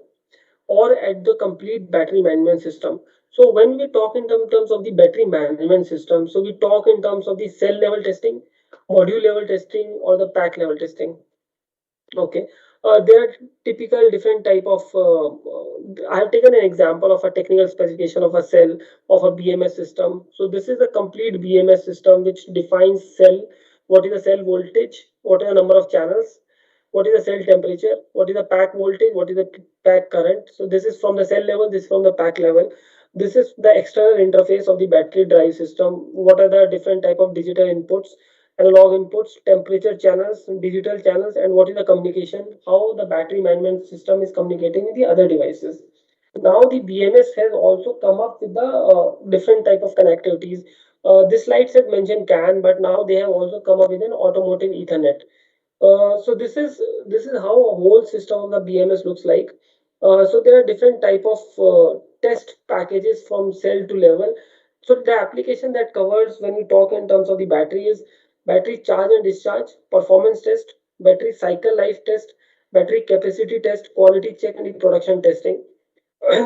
or at the complete battery management system. So when we talk in terms of the battery management system, so we talk in terms of the cell level testing, module level testing, or the pack level testing. Okay. There are typical different type of. I have taken an example of a technical specification of a cell of a BMS system. So this is a complete BMS system which defines cell. What is the cell voltage? What is the number of channels? What is the cell temperature? What is the pack voltage? What is the pack current? So this is from the cell level. This is from the pack level. This is the external interface of the battery drive system. What are the different type of digital inputs? Analog inputs, temperature channels, digital channels, and what is the communication, how the battery management system is communicating with the other devices. Now the BMS has also come up with the different type of connectivities. This slide said mention CAN, but now they have also come up with an automotive Ethernet. So this is how a whole system of the BMS looks like. So there are different type of test packages from cell to level. So the application that covers when we talk in terms of the battery is battery charge and discharge, performance test, battery cycle life test, battery capacity test, quality check, and the production testing.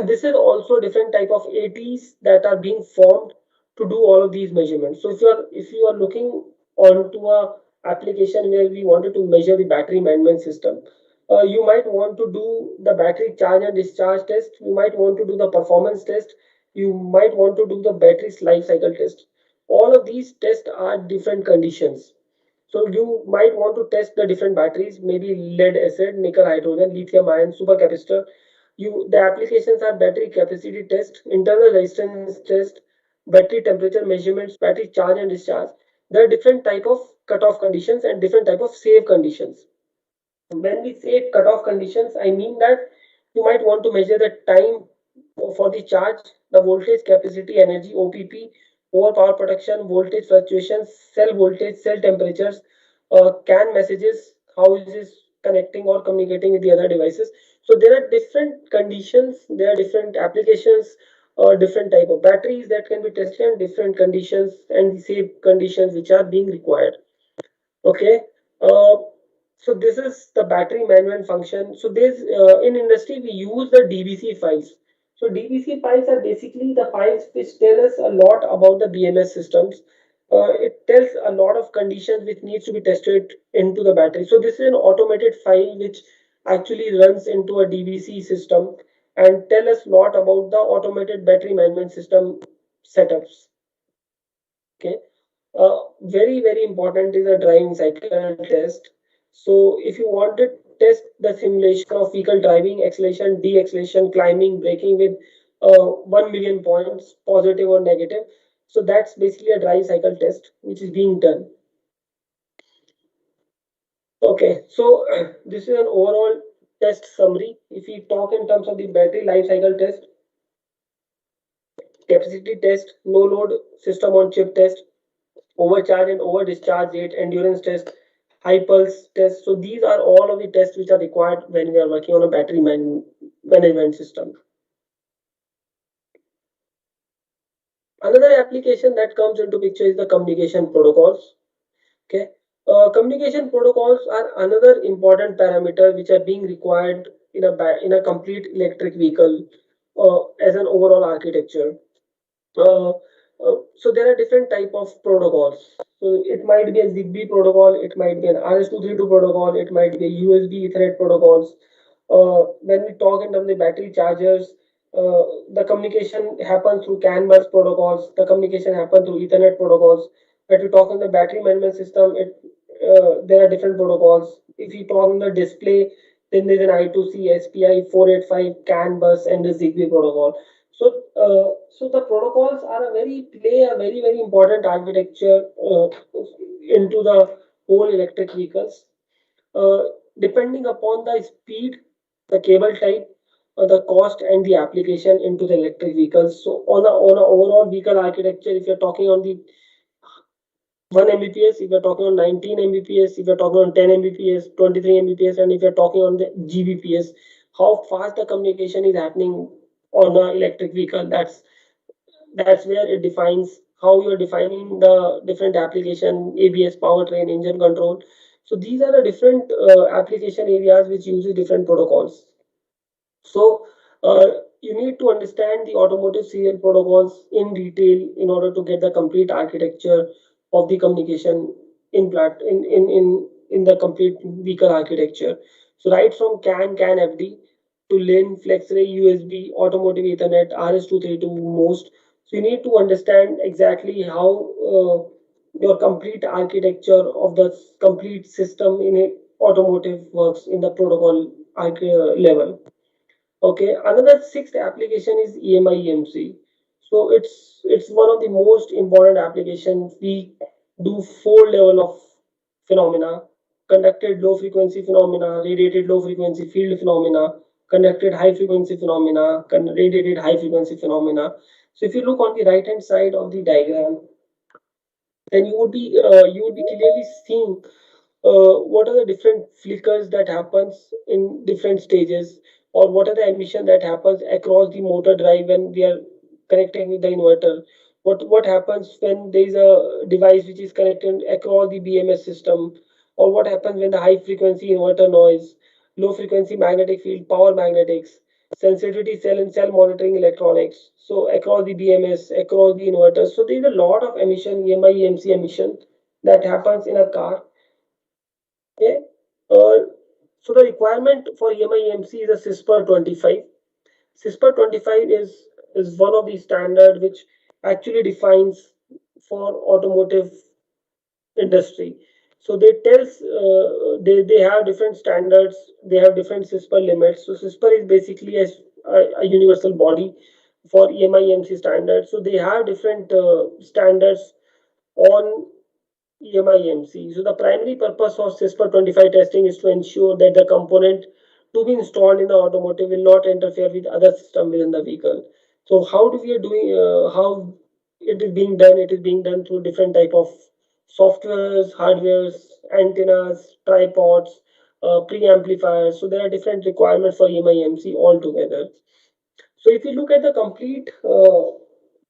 This is also different type of ATs that are being formed to do all of these measurements. So if you are looking onto a application where we wanted to measure the battery management system, you might want to do the battery charge and discharge test. You might want to do the performance test. You might want to do the battery's life cycle test. All of these tests are different conditions. So you might want to test the different batteries, maybe lead acid, nickel hydrogen, lithium ion, supercapacitor. The applications are battery capacity test, internal resistance test, battery temperature measurements, battery charge and discharge. There are different type of cutoff conditions and different type of safe conditions. When we say cutoff conditions, I mean that you might want to measure the time for the charge, the voltage, capacity, energy, OPP, overpower protection, voltage fluctuations, cell voltage, cell temperatures, CAN messages, how is this connecting or communicating with the other devices. So there are different conditions, there are different applications, different type of batteries that can be tested, and different conditions and the safe conditions which are being required. Okay. Uh, so this is the battery management function. So there's in industry we use the DBC files. So DBC files are basically the files which tell us a lot about the BMS systems. It tells a lot of conditions which needs to be tested into the battery. So this is an automated file which actually runs into a DBC system and tell us a lot about the automated battery management system setups. Okay. Very important is a driving cycle test. So if you want to test the simulation of vehicle driving, acceleration, de-acceleration, climbing, braking with 1 million points, positive or negative. So that's basically a drive cycle test which is being done. Okay, so this is an overall test summary. If we talk in terms of the battery life cycle test, capacity test, no load system on chip test, overcharge and over discharge rate, endurance test, high pulse test. So these are all of the tests which are required when we are working on a management system. Another application that comes into picture is the communication protocols. Okay, communication protocols are another important parameter which are being required in a complete electric vehicle as an overall architecture. Uh, so there are different type of protocols. So it might be a Zigbee protocol, it might be an RS-232 protocol, it might be a USB Ethernet protocols. When we talk in terms of battery chargers, the communication happens through CAN bus protocols. The communication happens through Ethernet protocols. When we talk on the battery management system, there are different protocols. If you talk on the display, then there's an I2C, SPI 485, CAN bus, and the Zigbee protocol. So the protocols are a play a very important architecture into the whole electric vehicles. Uh, Depending upon the speed, the cable type, the cost, and the application into the electric vehicles. So on a overall vehicle architecture, if you're talking on the 1 Mbps, if you're talking on 19 Mbps, if you're talking on 10 Mbps, 23 Mbps, and if you're talking on the Gbps, how fast the communication is happening on an electric vehicle, that's where it defines how you're defining the different application, ABS, powertrain, engine control. So these are the different application areas which uses different protocols. So you need to understand the automotive serial protocols in detail in order to get the complete architecture of the communication in the complete vehicle architecture. So right from CAN FD to LIN, FlexRay, USB, Automotive Ethernet, RS-232 most. So you need to understand exactly how your complete architecture of the complete system in a automotive works in the protocol level. Okay, another sixth application is EMIEMC. So it's one of the most important applications. We do four level of phenomena: conducted low frequency phenomena, radiated low frequency field phenomena, conducted high frequency phenomena, radiated high frequency phenomena. So if you look on the right hand side of the diagram, then you would be clearly seeing what are the different flickers that happens in different stages, or what are the emission that happens across the motor drive when we are connecting with the inverter. What happens when there is a device which is connected across the BMS system, or what happens when the high frequency inverter noise, low frequency magnetic field, power magnetics, sensitivity cell and cell monitoring electronics. So across the BMS, across the inverters. So there is a lot of emission, EMI, EMC emission that happens in a car. Okay. Uh, so the requirement for EMIEMC is a CISPR 25. CISPR 25 is one of the standard which actually defines for automotive industry. So they have different standards. They have different CISPR limits. So CISPR is basically a universal body for EMIEMC standards. So they have different standards on EMIEMC. So the primary purpose of CISPR 25 testing is to ensure that the component to be installed in the automotive will not interfere with other system within the vehicle. So how do we are doing? How it is being done? It is being done through different type of softwares, hardwares, antennas, tripods, preamplifiers. So there are different requirements for EMIEMC altogether. So if you look at the complete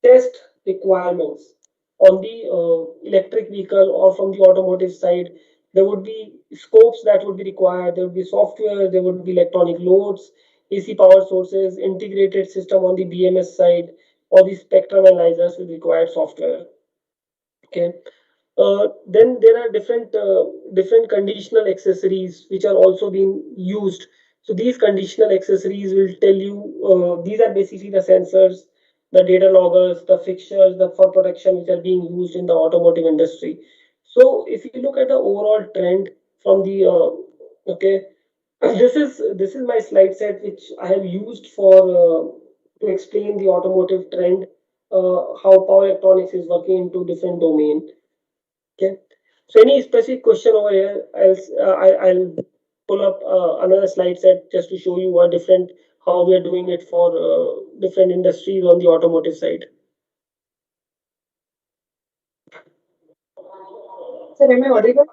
test requirements on the electric vehicle or from the automotive side, there would be scopes that would be required. There would be software, there would be electronic loads, AC power sources, integrated system on the BMS side, or the spectrum analyzers with required software. Okay. Then there are different conditional accessories which are also being used. So these conditional accessories will tell you these are basically the sensors, the data loggers, the fixtures, the for protection which are being used in the automotive industry. So if you look at the overall trend from the okay, this is my slide set which I have used for to explain the automotive trend, how power electronics is working into different domain. Okay. So any specific question over here, I'll pull up another slide set just to show you what different how we are doing it for different industries on the automotive side. Sir, am I audible?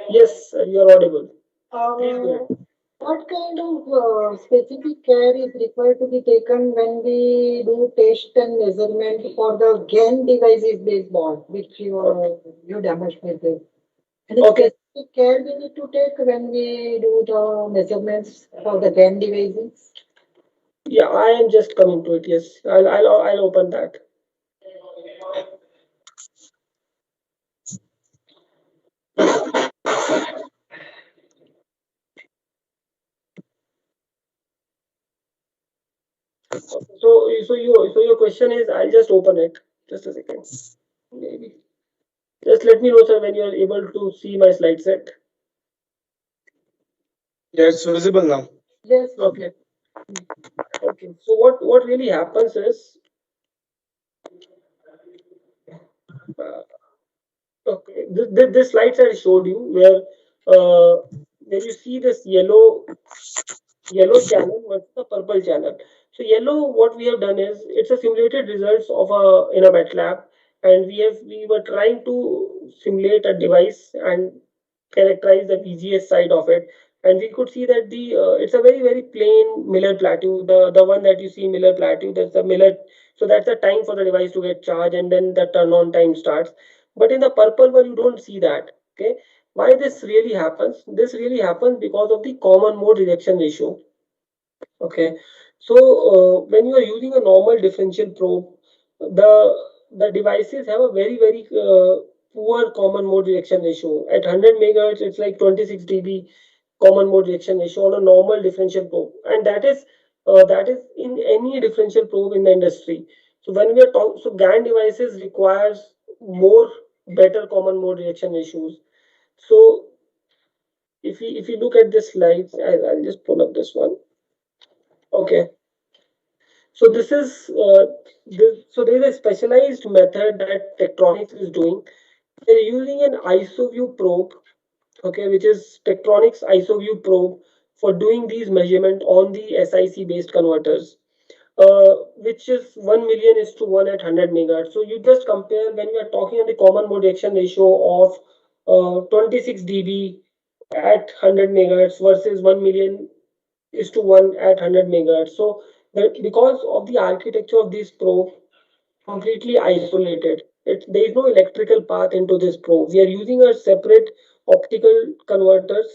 Yes, you are audible. Please go ahead. What kind of specific care is required to be taken when we do test and measurement for the GAN devices based board, which you demonstrated? Any Okay. specific care we need to take when we do the measurements for the GAN devices? Yeah, I am just coming to it. Yes, I'll open that. So your question is, I'll just open it. Just a second. Maybe. Just let me know, sir, when you are able to see my slide set. Yeah, it's visible now. Yes, yes. Okay. Okay. So what really happens is, uh, okay, this slides I showed you where you see this yellow channel versus the purple channel. So yellow, what we have done is it's a simulated results of a in a MATLAB, and we were trying to simulate a device and characterize the VGS side of it, and we could see that the it's a very plain Miller plateau. The one that you see Miller plateau, that's the Miller. So that's the time for the device to get charged, and then the turn on time starts. But in the purple one, you don't see that. Okay, why this really happens? This really happens because of the common mode rejection ratio. Okay, so when you are using a normal differential probe, the the devices have a very poor common mode rejection ratio. At 100 megahertz, it's like 26 dB common mode rejection ratio on a normal differential probe, and that is in any differential probe in the industry. So when we are talking, so GaN devices requires more better common mode rejection ratios. So if you look at this slides, I'll just pull up this one. Okay. So this is so there is a specialized method that Tektronix is doing. They're using an Isoview probe, okay, which is Tektronix Isoview probe for doing these measurement on the SiC based converters, which is 1 million is to 1 at 100 megahertz. So you just compare when we are talking on the common mode reaction ratio of 26 dB at 100 megahertz versus 1 million is to 1 at 100 megahertz. So that because of the architecture of this probe, completely isolated. There is no electrical path into this probe. We are using a separate optical converters.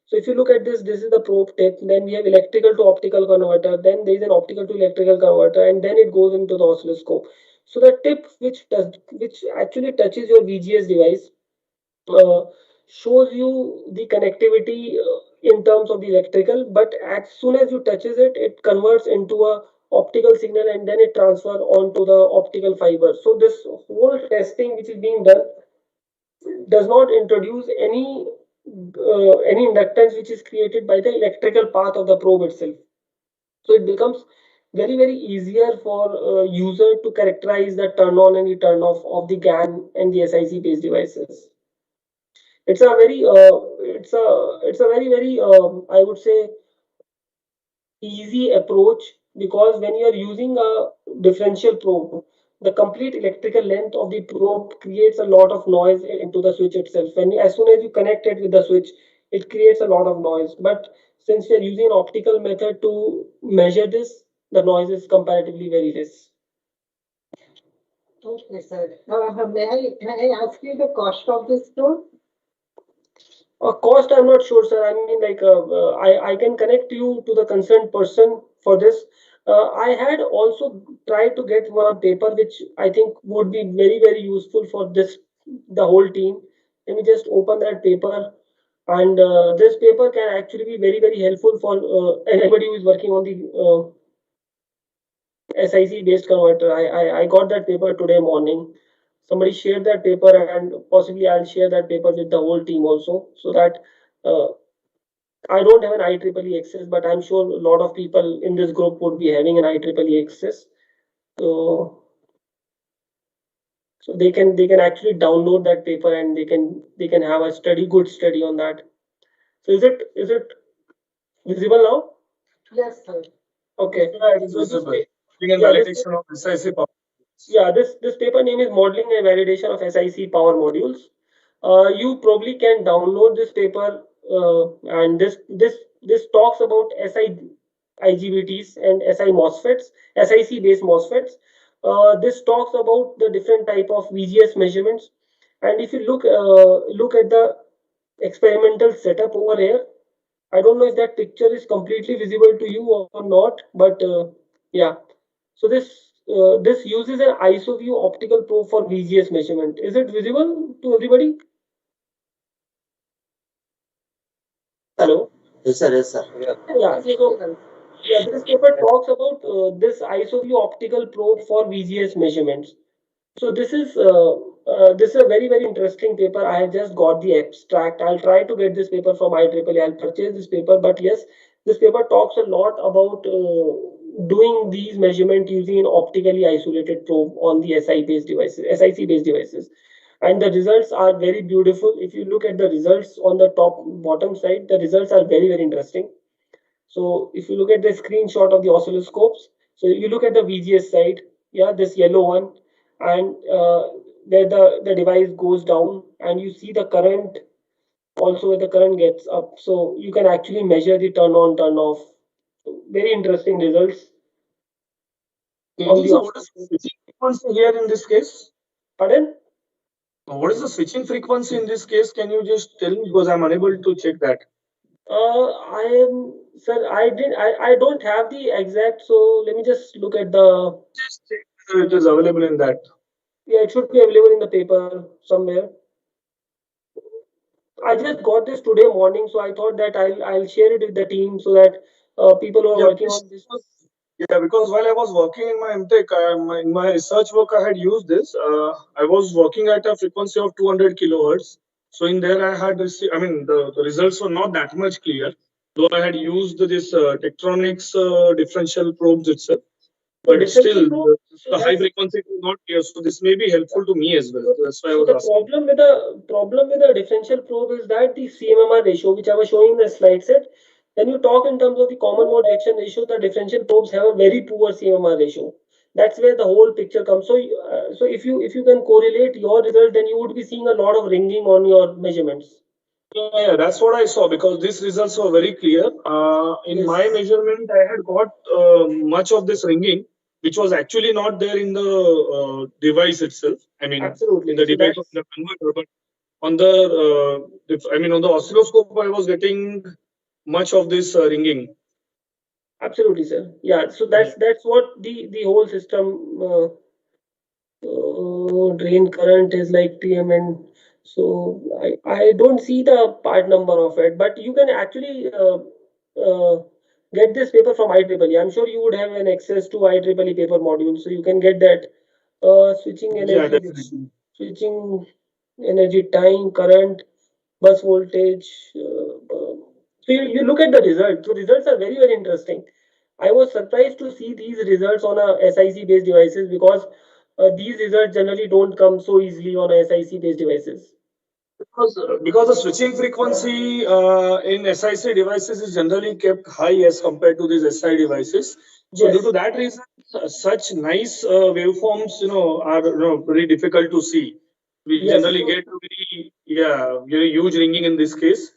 So if you look at this, this is the probe tip. Then we have electrical to optical converter. Then there is an optical to electrical converter, and then it goes into the oscilloscope. So the tip which actually touches your VGS device uh, shows you the connectivity in terms of the electrical, but as soon as you touches it, it converts into a optical signal, and then it transfer onto the optical fiber. So this whole testing which is being done does not introduce any inductance which is created by the electrical path of the probe itself. So it becomes very easier for user to characterize the turn on and the turn off of the GaN and the SiC based devices. It's a very it's a very I would say easy approach, because when you are using a differential probe, the complete electrical length of the probe creates a lot of noise into the switch itself. As soon as you connect it with the switch, it creates a lot of noise. But since we are using an optical method to measure this, the noise is comparatively very less. Okay, sir. May I ask you the cost of this probe? Cost, I'm not sure, sir. I mean, like, I can connect you to the concerned person for this. I had also tried to get one paper which I think would be very useful for this, the whole team. Let me just open that paper. And this paper can actually be very helpful for anybody who is working on the SiC based converter. I got that paper today morning. Somebody shared that paper, and possibly I'll share that paper with the whole team also, so that uh, I don't have an IEEE access, but I'm sure a lot of people in this group would be having an IEEE access. So so they can actually download that paper, and they can have a good study on that. So is it visible now? Yes, sir. Okay. Yeah, it is So this visible. Doing a yeah this validation of SiC power. yeah this paper name is Modeling and Validation of SiC Power Modules. You probably can download this paper, and this talks about IGBTs and SI MOSFETs, SiC based MOSFETs. This talks about the different type of VGS measurements, and if you look at the experimental setup over here, I don't know if that picture is completely visible to you or not, but yeah. So this uses an Isoview optical probe for VGS measurement. Is it visible to everybody? Hello. Yes, sir. Yes, sir. Yeah. So yeah, this paper talks about this Isoview optical probe for VGS measurements. So this is a very interesting paper. I have just got the abstract. I'll try to get this paper from IEEE. I'll purchase this paper. But yes, this paper talks a lot about doing these measurement using an optically isolated probe on the SiC based devices, and the results are very beautiful. If you look at the results on the top bottom side, the results are very interesting. So if you look at the screenshot of the oscilloscopes, so you look at the VGS side, yeah, this yellow one, and where the device goes down, and you see the current also where the current gets up. So you can actually measure the turn on, turn off. So very interesting results on Nitin, the so what is oscilloscope. the switching frequency here in this case? Pardon? What is the switching frequency in this case? Can you just tell me because I'm unable to check that. I am, sir. I don't have the exact. So let me just look at the. Just check whether it is available in that. Yeah, it should be available in the paper somewhere. I just got this today morning, so I thought that I'll share it with the team so that people who are Yeah, working please. on this. Yeah, because while I was working in my MTech, in my research work, I had used this. I was working at a frequency of 200 kilohertz. So in there, I had received, I mean, the results were not that much clear, though I had used this Tektronix differential probes itself. So But still, differential probe. So the high that's frequency was not clear. So this may be helpful to me as well. so, That's why I so was the asking. problem with the differential probe is that the CMMR ratio, which I was showing in the slide set, when you talk in terms of the common mode reaction ratio, the differential probes have a very poor CMMR ratio. That's where the whole picture comes. So, so if you can correlate your result, then you would be seeing a lot of ringing on your measurements. Yeah, that's what I saw because these results were very clear. In my Yes, measurement, I had got much of this ringing, which was actually not there in the device itself. I mean, in absolutely. the So device of that's the converter, but on the I mean, on the oscilloscope, I was getting much of this ringing. absolutely, sir. Yeah. So Yeah. that's what the whole system. Drain current is like TMN. So I don't see the part number of it, but you can actually get this paper from IEEE. I'm sure you would have an access to IEEE paper module, so you can get that Yeah, definitely. switching energy time, current, bus voltage. So you look at the results. The results are very interesting. I was surprised to see these results on a SiC based devices because these results generally don't come so easily on a SiC based devices. Because the switching frequency in SiC devices is generally kept high as compared to these SI devices. So due to Yes, that reason, such nice waveforms, are very difficult to see. We yes. generally So get a very huge ringing in this case,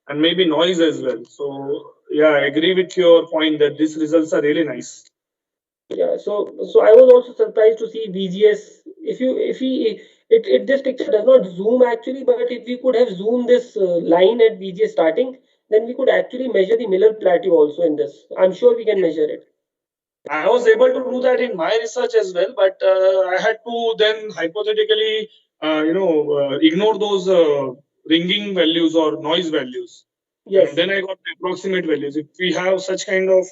and maybe noise as well. So yeah, I agree with your point that these results are really nice. yeah, so I was also surprised to see VGS. If we it this picture does not zoom actually, but if we could have zoomed this line at VGS starting, then we could actually measure the Miller plateau also in this. I'm sure we can measure it. I was able to do that in my research as well, but I had to then hypothetically, ignore those ringing values or noise values, and Yes. then I got the approximate values. If we have such kind of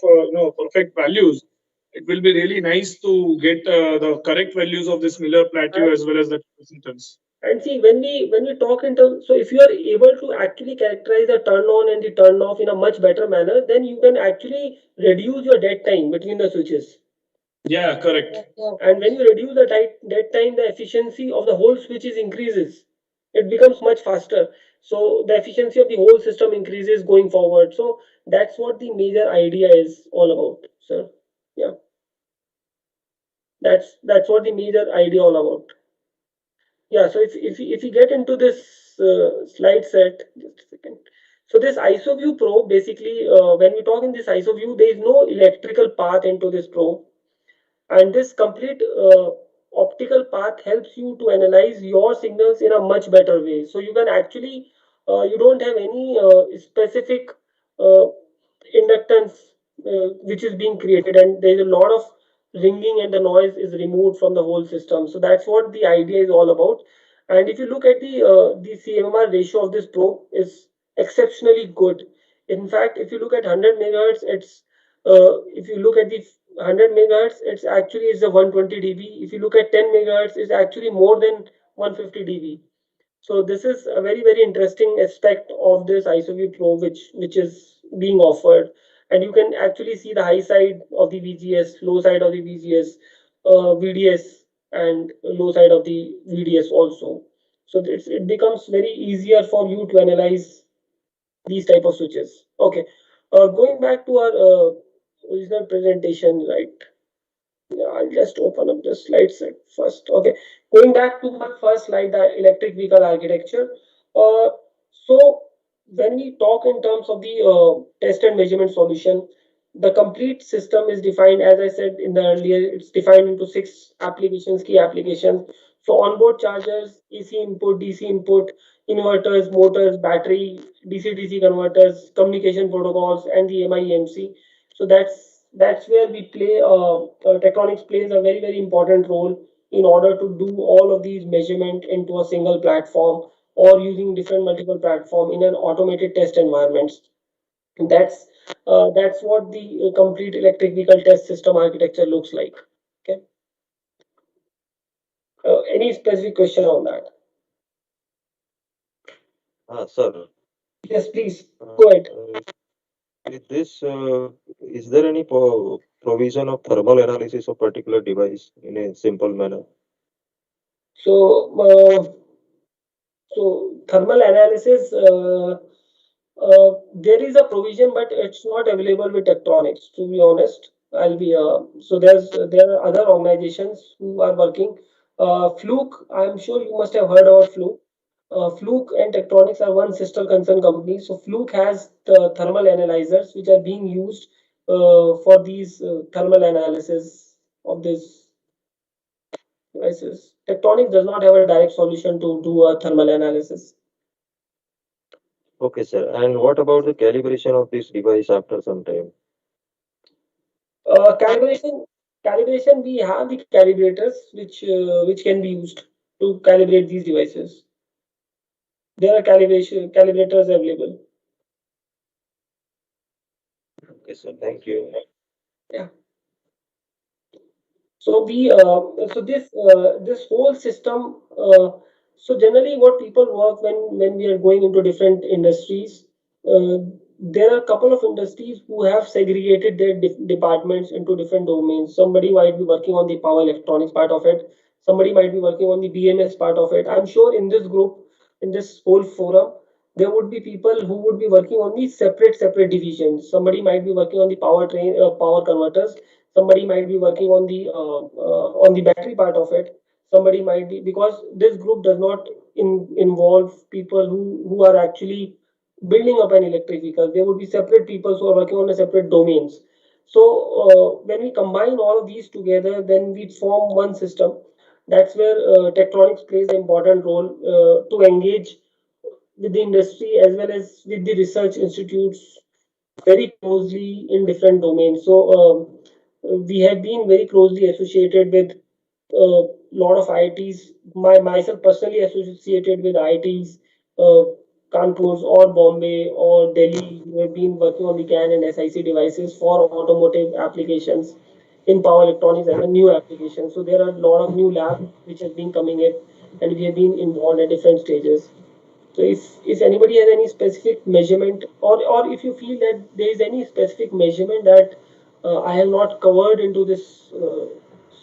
perfect values, it will be really nice to get the correct values of this Miller plateau as well as the capacitance. And see, when we talk in terms, so if you are able to actually characterize the turn on and the turn off in a much better manner, then you can actually reduce your dead time between the switches. Yeah, correct. Yeah, of And when you course. reduce the dead time, the efficiency of the whole switches increases. It becomes much faster. So the efficiency of the whole system increases going forward. So that's what the major idea is all about, sir. Yeah, that's what the major idea all about. Yeah, so if you get into this slide set, just a second. So this Isoview probe, basically, when we talk in this Isoview, there is no electrical path into this probe, and this complete optical path helps you to analyze your signals in a much better way. So you can actually, you don't have any specific uh, inductance which is being created, and there is a lot of ringing and the noise is removed from the whole system. So that's what the idea is all about. And if you look at the CMR ratio of this probe is exceptionally good. In fact, if you look at 100 megahertz, it's if you look at the 100 megahertz, it's actually is a 120 dB. If you look at 10 megahertz, it's actually more than 150 dB. So this is a very interesting aspect of this Isoview Probe, which is being offered, and you can actually see the high side of the VGS, low side of the VGS, VDS, and low side of the VDS also. So it becomes very easier for you to analyze these type of switches. Okay, going back to our original presentation, right? Yeah, I'll just open up the slide set first. Okay, going back to my first slide, the electric vehicle architecture. Uh, so when we talk in terms of the test and measurement solution, the complete system is defined, as I said in the earlier, it's defined into six applications, key applications. So onboard chargers, AC input, DC input, inverters, motors, battery, DC-DC converters, communication protocols, and the EMIEMC. So that's where we play. Tektronix plays a very important role in order to do all of these measurement into a single platform or using different multiple platform in an automated test environments. That's that's what the complete electric vehicle test system architecture looks like. Okay. Any specific question on that? Sir, Yes, please uh, go ahead. uh, with this, is there any provision of thermal analysis of particular device in a simple manner? So, so thermal analysis. There is a provision, but it's not available with Tektronix. To be honest, I'll be so there are other organizations who are working. Fluke, I'm sure you must have heard about Fluke. Fluke and Tektronix are one sister concern company. So Fluke has the thermal analyzers which are being used for these thermal analysis of these devices. Tektronix does not have a direct solution to do a thermal analysis. Okay, sir. And what about the calibration of this device after some time? Calibration, calibration. We have the calibrators which can be used to calibrate these devices. There are calibrators available. Okay, sir. Thank you. Yeah. So this whole system. So generally, what people work when we are going into different industries, uh, there are a couple of industries who have segregated their departments into different domains. Somebody might be working on the power electronics part of it. Somebody might be working on the BMS part of it. I'm sure in this group, in this whole forum, there would be people who would be working on the separate divisions. Somebody might be working on the power converters. Somebody might be working on the battery part of it. Somebody might be, because this group does not involve people who are actually building up an electric vehicle. There would be separate people who are working on a separate domains. So when we combine all of these together, then we form one system. That's where Tektronix plays an important role to engage with the industry as well as with the research institutes very closely in different domains. So we have been very closely associated with a lot of IITs. Myself personally associated with IITs, Kanpur or Bombay or Delhi. We have been working on the CAN and SIC devices for automotive applications in power electronics and a new application. So there are a lot of new labs which have been coming in, and we have been involved at different stages. So if anybody has any specific measurement, or if you feel that there is any specific measurement that I have not covered into this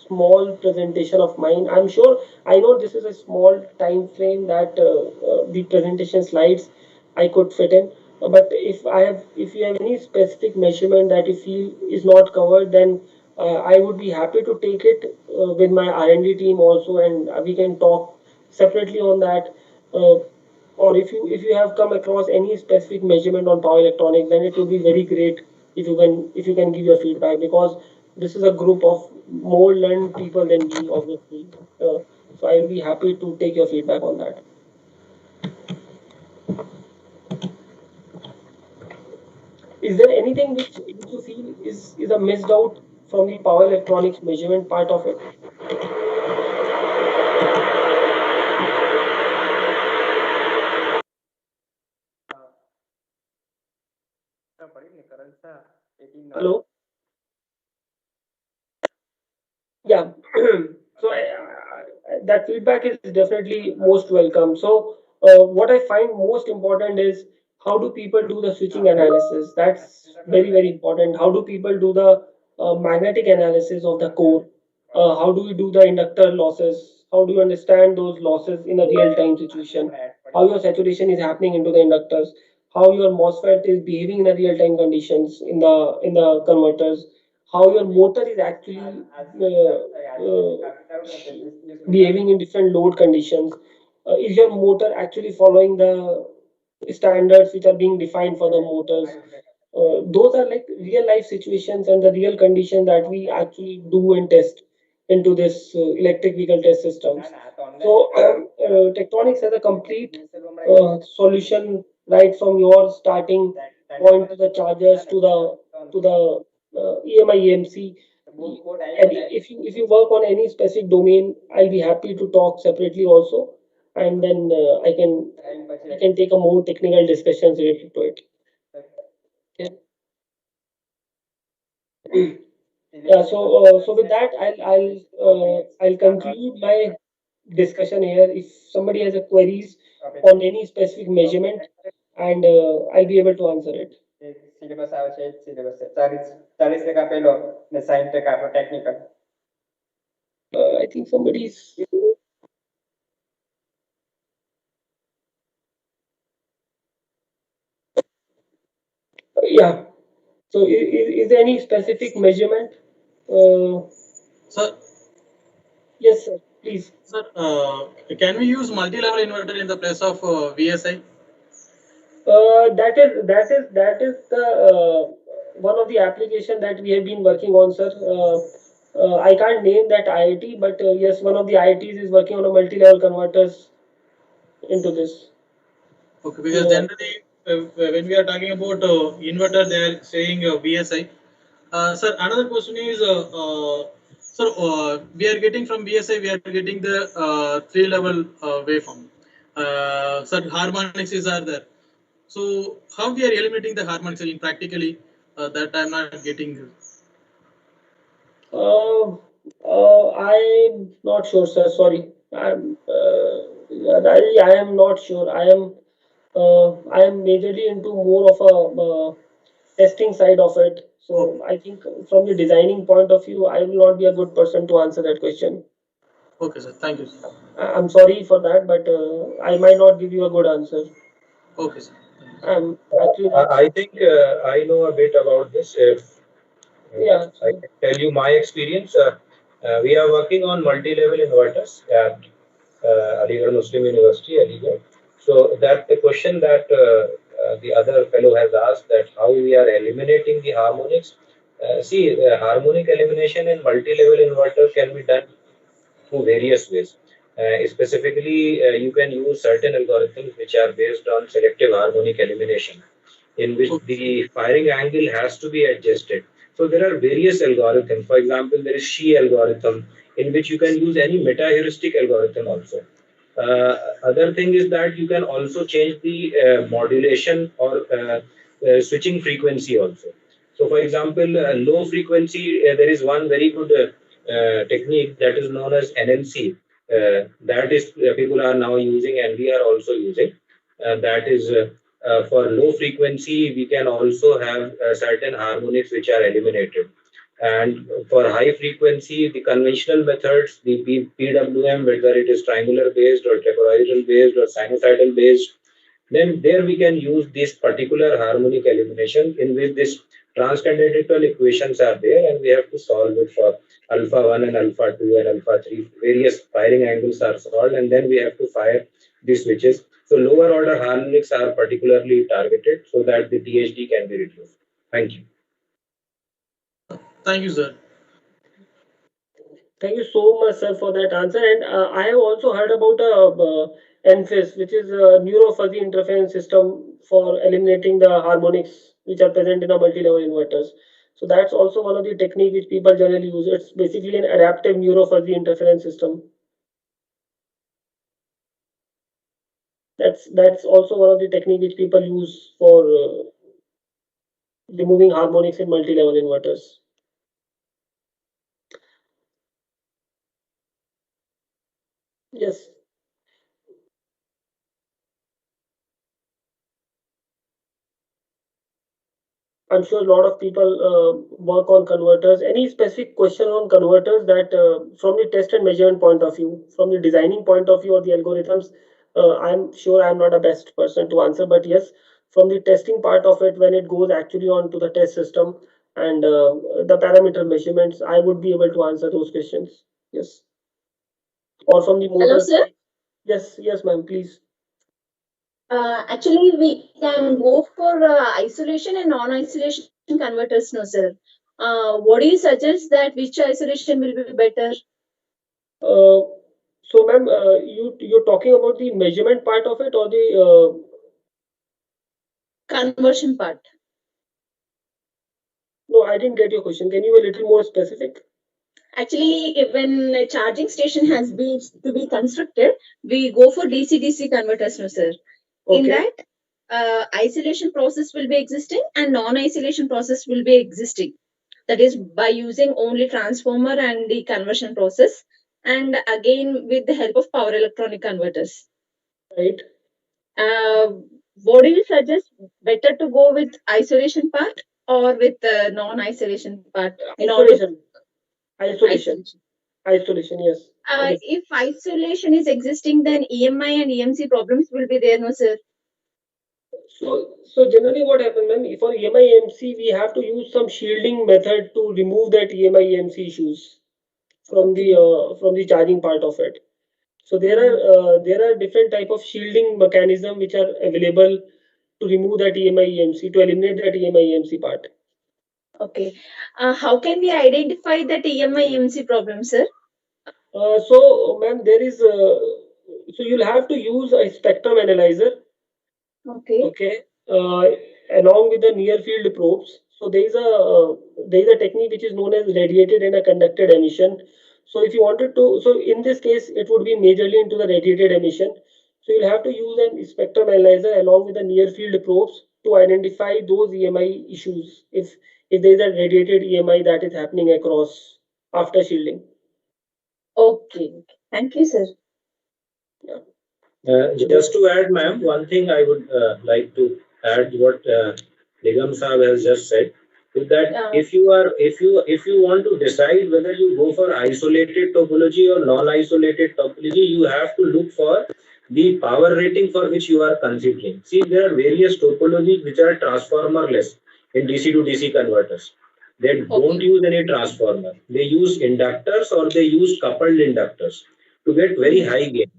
small presentation of mine, I'm sure I know this is a small time frame that the presentation slides I could fit in. But if you have any specific measurement that you feel is not covered, then I would be happy to take it with my R&D team also, and we can talk separately on that. Uh, or if you have come across any specific measurement on power electronics, then it would be very great if you can give your feedback, because this is a group of more learned people than me, obviously. So I will be happy to take your feedback on that. Is there anything which you feel is a missed out from the power electronics measurement part of it? Hello. that feedback is definitely most welcome. So what I find most important is how do people do the switching analysis? That's very important. How do people do the magnetic analysis of the core? How do we do the inductor losses? How do you understand those losses in a real time situation? How your saturation is happening into the inductors? How your MOSFET is behaving in a real time conditions in the converters? How your motor is actually behaving in different load conditions. Is your motor actually following the standards which are being defined for the motors? Those are like real life situations and the real condition that we actually do and test into this electric vehicle test systems. So Tektronix has a complete solution right from your starting point to the chargers to the EMIEMC. If you work on any specific domain, I'll be happy to talk separately also, and then I can take a more technical discussions related to it. Okay. Yeah. So with that, I'll conclude my discussion here. If somebody has a queries on any specific measurement, and I'll be able to answer it. I think somebody's. Yeah. So is there any specific measurement? Sir, Yes, sir. Please. sir, can we use multi-level inverter in the place of VSI? That is the one of the application that we have been working on, sir. I can't name that IIT, but yes, one of the IITs is working on a multi-level converters into this. Okay, because generally when we are talking about inverter, they are saying VSI. Sir, another question is, sir, we are getting from VSI, we are getting the three-level waveform. Sir, harmonics is are there. So how we are eliminating the harmonics in practically that I'm not getting. I'm not sure, sir. Sorry, I am not sure. I am majorly into more of a testing side of it. So I think from the designing point of view, I will not be a good person to answer that question. Okay, sir. Thank you, sir. I'm sorry for that, but I might not give you a good answer. Okay, sir. I'm actually not. I think I know a bit about this. Yeah. I can tell you my experience. We are working on multi-level inverters at Aligarh Muslim University, Aligarh. So that the question that the other fellow has asked, that how we are eliminating the harmonics. See, harmonic elimination in multi-level inverter can be done through various ways. Specifically, you can use certain algorithms which are based on selective harmonic elimination, in which the firing angle has to be adjusted. So there are various algorithms. For example, there is She algorithm, in which you can use any meta-heuristic algorithm also. Other thing is that you can also change the modulation or switching frequency also. So, for example, low frequency, there is one very good technique that is known as NLC. That is people are now using, and we are also using. That is for low frequency, we can also have certain harmonics which are eliminated. And for high frequency, the conventional methods, the PWM, whether it is triangular based or toroidal based or sinusoidal based, then there we can use this particular harmonic elimination, in which this transcendental equations are there, and we have to solve it for alpha 1 and alpha 2 and alpha 3. Various firing angles are solved, and then we have to fire the switches. So lower order harmonics are particularly targeted so that the THD can be reduced. Thank you. Thank you, sir. Thank you so much, sir, for that answer. And I have also heard about NFIS, which is a neuro fuzzy interference system for eliminating the harmonics which are present in a multi-level inverters. So that's also one of the technique which people generally use. It's basically an adaptive neuro fuzzy interference system. That's also one of the technique which people use for removing harmonics in multi-level inverters. Yes. I'm sure a lot of people work on converters. Any specific question on converters that from the test and measurement point of view, from the designing point of view or the algorithms, I'm sure I'm not a best person to answer, but yes, from the testing part of it, when it goes actually onto the test system and the parameter measurements, I would be able to answer those questions. Yes. Or from the Hello, motors. sir. Yes, yes, ma'am, please. Actually, we can go for isolation and non-isolation converters, no, sir. What do you suggest that which isolation will be better? So, ma'am, you're talking about the measurement part of it or the Conversion part. no, I didn't get your question. Can you be a little more specific? Actually, when a charging station has been to be constructed, we go for DC-DC converters, no, sir. In Okay. that, isolation process will be existing and non-isolation process will be existing. That is by using only transformer and the conversion process, and again with the help of power electronic converters. Right. What do you suggest? Better to go with isolation part or with the non-isolation part? Isolation. Isolation. Isolation. Isolation, yes. Yes. If isolation is existing, then EMI and EMC problems will be there, no, sir? So generally what happens, ma'am, for EMIEMC, we have to use some shielding method to remove that EMIEMC issues from the charging part of it. So there are different type of shielding mechanism which are available to remove that EMIEMC, to eliminate that EMIEMC part. Okay. How can we identify that EMI-EMC problem, sir? So, ma'am, there is so you'll have to use a spectrum analyzer. Okay. Okay, along with the near field probes. So there is a technique which is known as radiated and a conducted emission. So if you wanted to, so in this case, it would be majorly into the radiated emission. So you'll have to use a spectrum analyzer along with the near field probes to identify those EMI issues. If there is a radiated EMI that is happening across after shielding. Okay. Thank you, sir. Yeah. Just to add, ma'am, one thing I would like to add what Nigam Saab has just said is that if you want to decide whether you go for isolated topology or non-isolated topology, you have to look for the power rating for which you are considering. See, there are various topologies which are transformerless in DC to DC converters. They don't use any transformer. They use inductors or they use coupled inductors to get very high gain.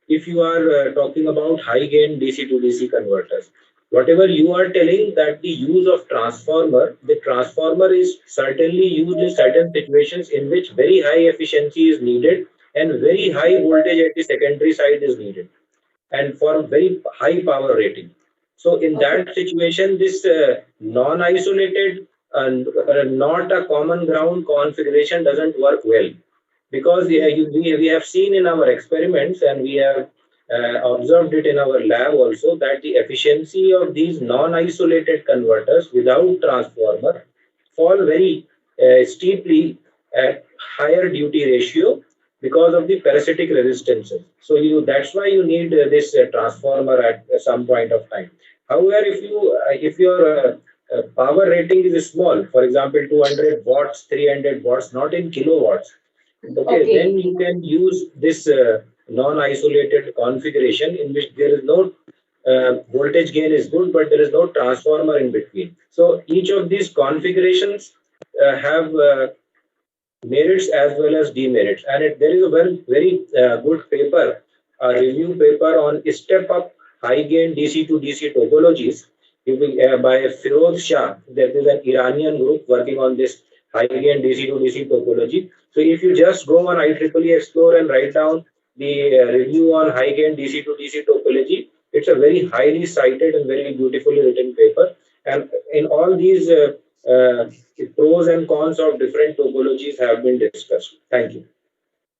If you are talking about high gain DC to DC converters, whatever you are telling that the use of transformer, the transformer is certainly used in certain situations in which very high efficiency is needed and very high voltage at the secondary side is needed and for very high power rating. So in that situation, this non-isolated and not a common ground configuration doesn't work well, because we have seen in our experiments and we have observed it in our lab also that the efficiency of these non-isolated converters without transformer fall very steeply at higher duty ratio because of the parasitic resistances. So that's why you need this transformer at some point of time. However, if your power rating is small, for example 200 watts, 300 watts, not in kilowatts, okay, then you can use this non-isolated configuration in which there is no voltage gain is good, but there is no transformer in between. So each of these configurations have merits as well as demerits. And there is a very good paper, a review paper on step up high gain DC to DC topologies by Firoz Shah. There is an Iranian group working on this high gain DC to DC topology. So if you just go on IEEE Explore and write down the review on high gain DC to DC topology, it's a very highly cited and very beautifully written paper. And in all these pros and cons of different topologies have been discussed. Thank you.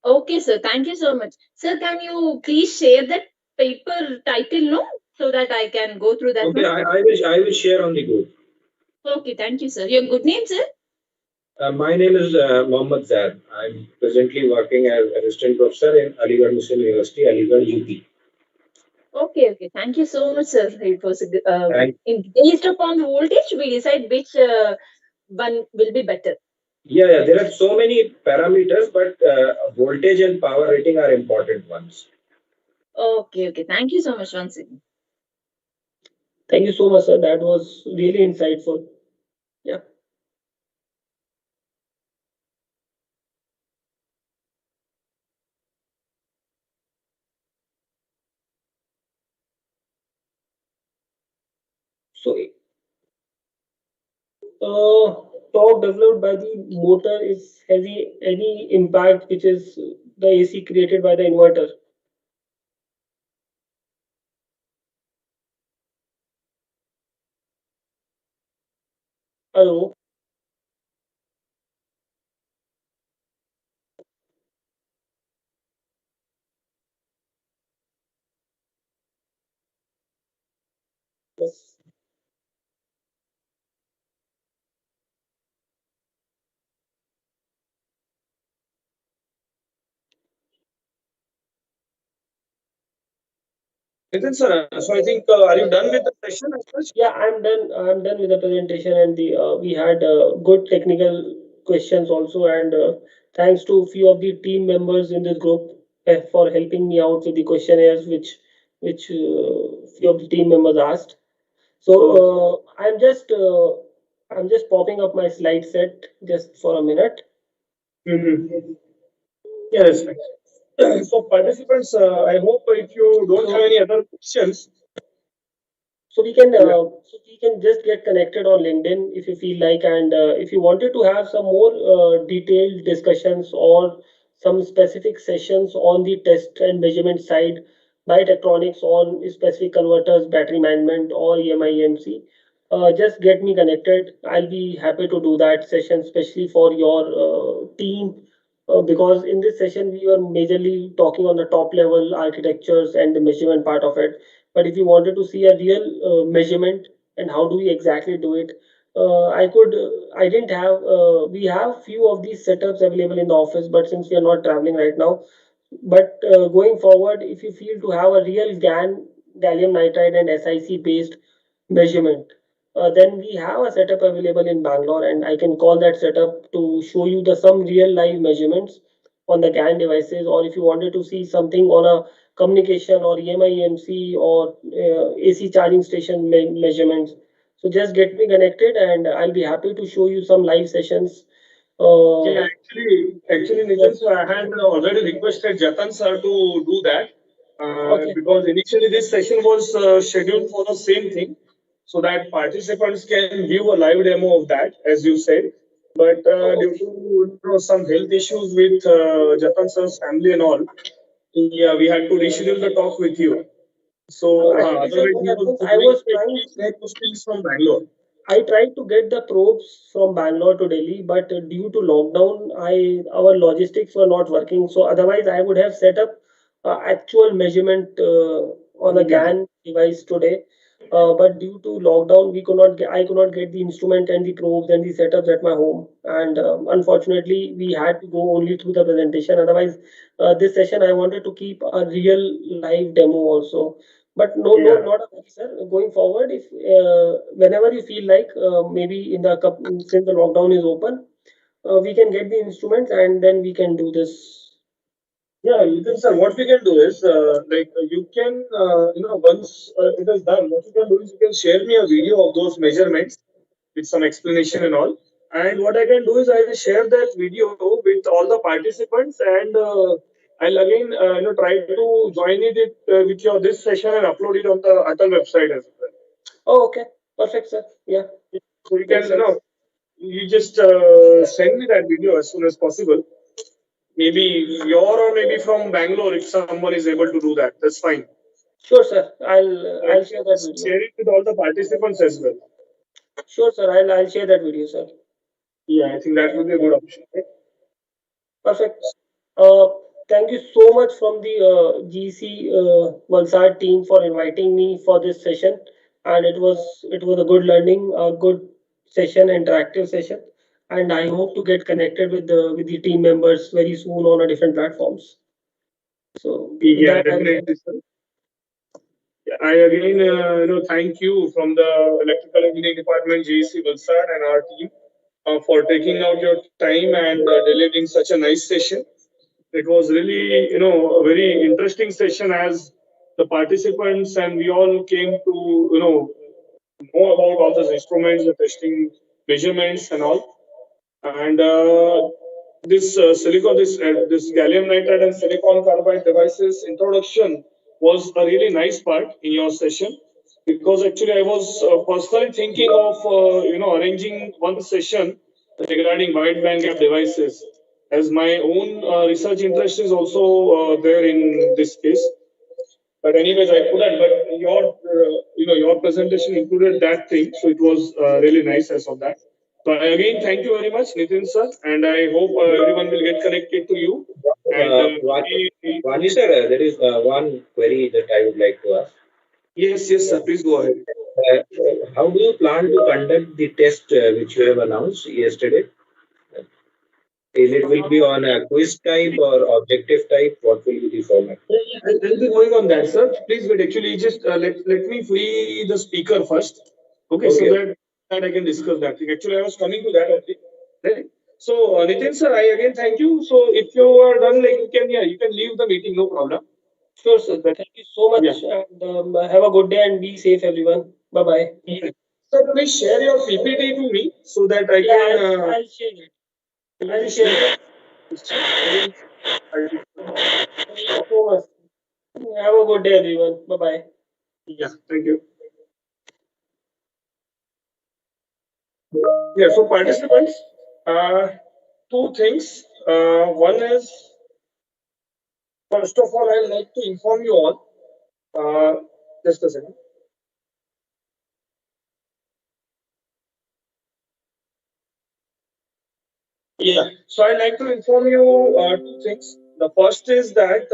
Okay, sir. Thank you so much. Sir, can you please share that paper title, no? So that I can go through that. Okay, I will share on the group. Okay, thank you, sir. Your good name, sir? My name is Mohammad Zaid. I'm presently working as assistant professor in Aligarh Muslim University, Aligarh, UP. Okay, okay. Thank you so much, sir. It was Thank based upon voltage, we decide which one will be better. Yeah, there are so many parameters, but voltage and power rating are important ones. Okay, okay. Thank you so much once again. Thank you so much, sir. That was really insightful. Yeah. So, torque developed by the motor is heavy. Any impact which is the AC created by the inverter. Hello. Yes. Nitin sir, so I think are you done with the session as such? Yeah, I'm done. I'm done with the presentation, and the we had good technical questions also, and thanks to few of the team members in this group for helping me out with the questionnaires, which few of the team members asked. So I'm just popping up my slide set just for a minute. Mm-hmm. Yes. So participants, I hope if you don't have So any other questions, yeah. so we can just get connected on LinkedIn if you feel like, and if you wanted to have some more detailed discussions or some specific sessions on the test and measurement side by Tektronix on specific converters, battery management, or EMIEMC, just get me connected. I'll be happy to do that session, especially for your team. Because in this session we were majorly talking on the top level architectures and the measurement part of it, but if you wanted to see a real measurement and how do we exactly do it, I didn't have, we have few of these setups available in the office, but since we are not traveling right now, but going forward, if you feel to have a real GAN, gallium nitride and SiC based measurement, then we have a setup available in Bangalore, and I can call that setup to show you the some real live measurements on the GAN devices, or if you wanted to see something on a communication or EMIEMC or AC charging station measurements. So just get me connected, and I'll be happy to show you some live sessions. Yeah, actually, Nitin, Yes. so I had already requested Jatan sir to do that Okay. because initially this session was scheduled for the same thing, so that participants can view a live demo of that, as you said. But Oh, due to some health issues with Jatan sir's family and all, yeah, we had to reschedule the talk with you. So actually, sir, otherwise, what he was happens? I going was to trying actually connect to skills from Bangalore. I tried to get the probes from Bangalore to Delhi, but due to lockdown, I our logistics were not working. So otherwise, I would have set up actual measurement on a Yeah. GAN device today. But due to lockdown, I could not get the instrument and the probes and the setups at my home. And unfortunately, we had to go only through the presentation. Otherwise, this session I wanted to keep a real live demo also. But no, no, Yeah. not a worry, sir. Going forward, if whenever you feel like, maybe in the since the lockdown is open, we can get the instruments and then we can do this. Yeah, you can, sir. What we can do is, you can, once it is done, what you can do is you can share me a video of those measurements with some explanation and all. And what I can do is I will share that video with all the participants, and I'll again, try to join it with your this session and upload it on the ATAL website as well. Oh, okay, perfect, sir. Yeah, So you can, makes sense. you just send me that video as soon as possible. Maybe your or maybe from Bangalore if someone is able to do that. That's fine. Sure, sir. I I'll can share that video. share it with all the participants as well. Sure, sir. I'll share that video, sir. Yeah, I think that would be a good option. Right? Perfect. Uh, Thank you so much from the GC Valsad team for inviting me for this session, and it was a good learning, a good session, interactive session. and I hope to get connected with the team members very soon on a different platforms. So Yeah, that definitely, sir. I again, thank you from the Electrical Engineering Department, GEC Valsad, and our team for taking out your time and delivering such a nice session. It was really, a very interesting session as the participants and we all came to, know about all those instruments, the testing measurements and all. And this gallium nitride and silicon carbide devices introduction was a really nice part in your session because actually I was personally thinking of arranging one session regarding wide bandgap devices as my own research interest is also there in this case. But anyways, I couldn't. But your presentation included that thing, so it was really nice as of that. So I again thank you very much, Nitin sir, and I hope everyone will get connected to you. And Vani sir, there is one query that I would like to ask. yes, sir. Please go ahead. How do you plan to conduct the test which you have announced yesterday? Is it will be on a quiz type or objective type? What will be the format? I'll be going on that, sir. Please wait. Actually, just let me free the speaker first. Okay, so that I can discuss that thing. Actually, I was coming to that only. Right. So, Nitin sir, I again thank you. So, if you are done, like you can leave the meeting, no problem. Sure, sir. Thank you so much, and have a good day and be safe, everyone. Bye bye. Sir, please share your PPT to me so that I can. I'll share it. I'll share it. Thank you so much. Have a good day, everyone. Bye bye. Yeah, thank you. Yeah, so participants, two things. One is, first of all, I'd like to inform you all. Just a second. Yeah, so I'd like to inform you two things. The first is that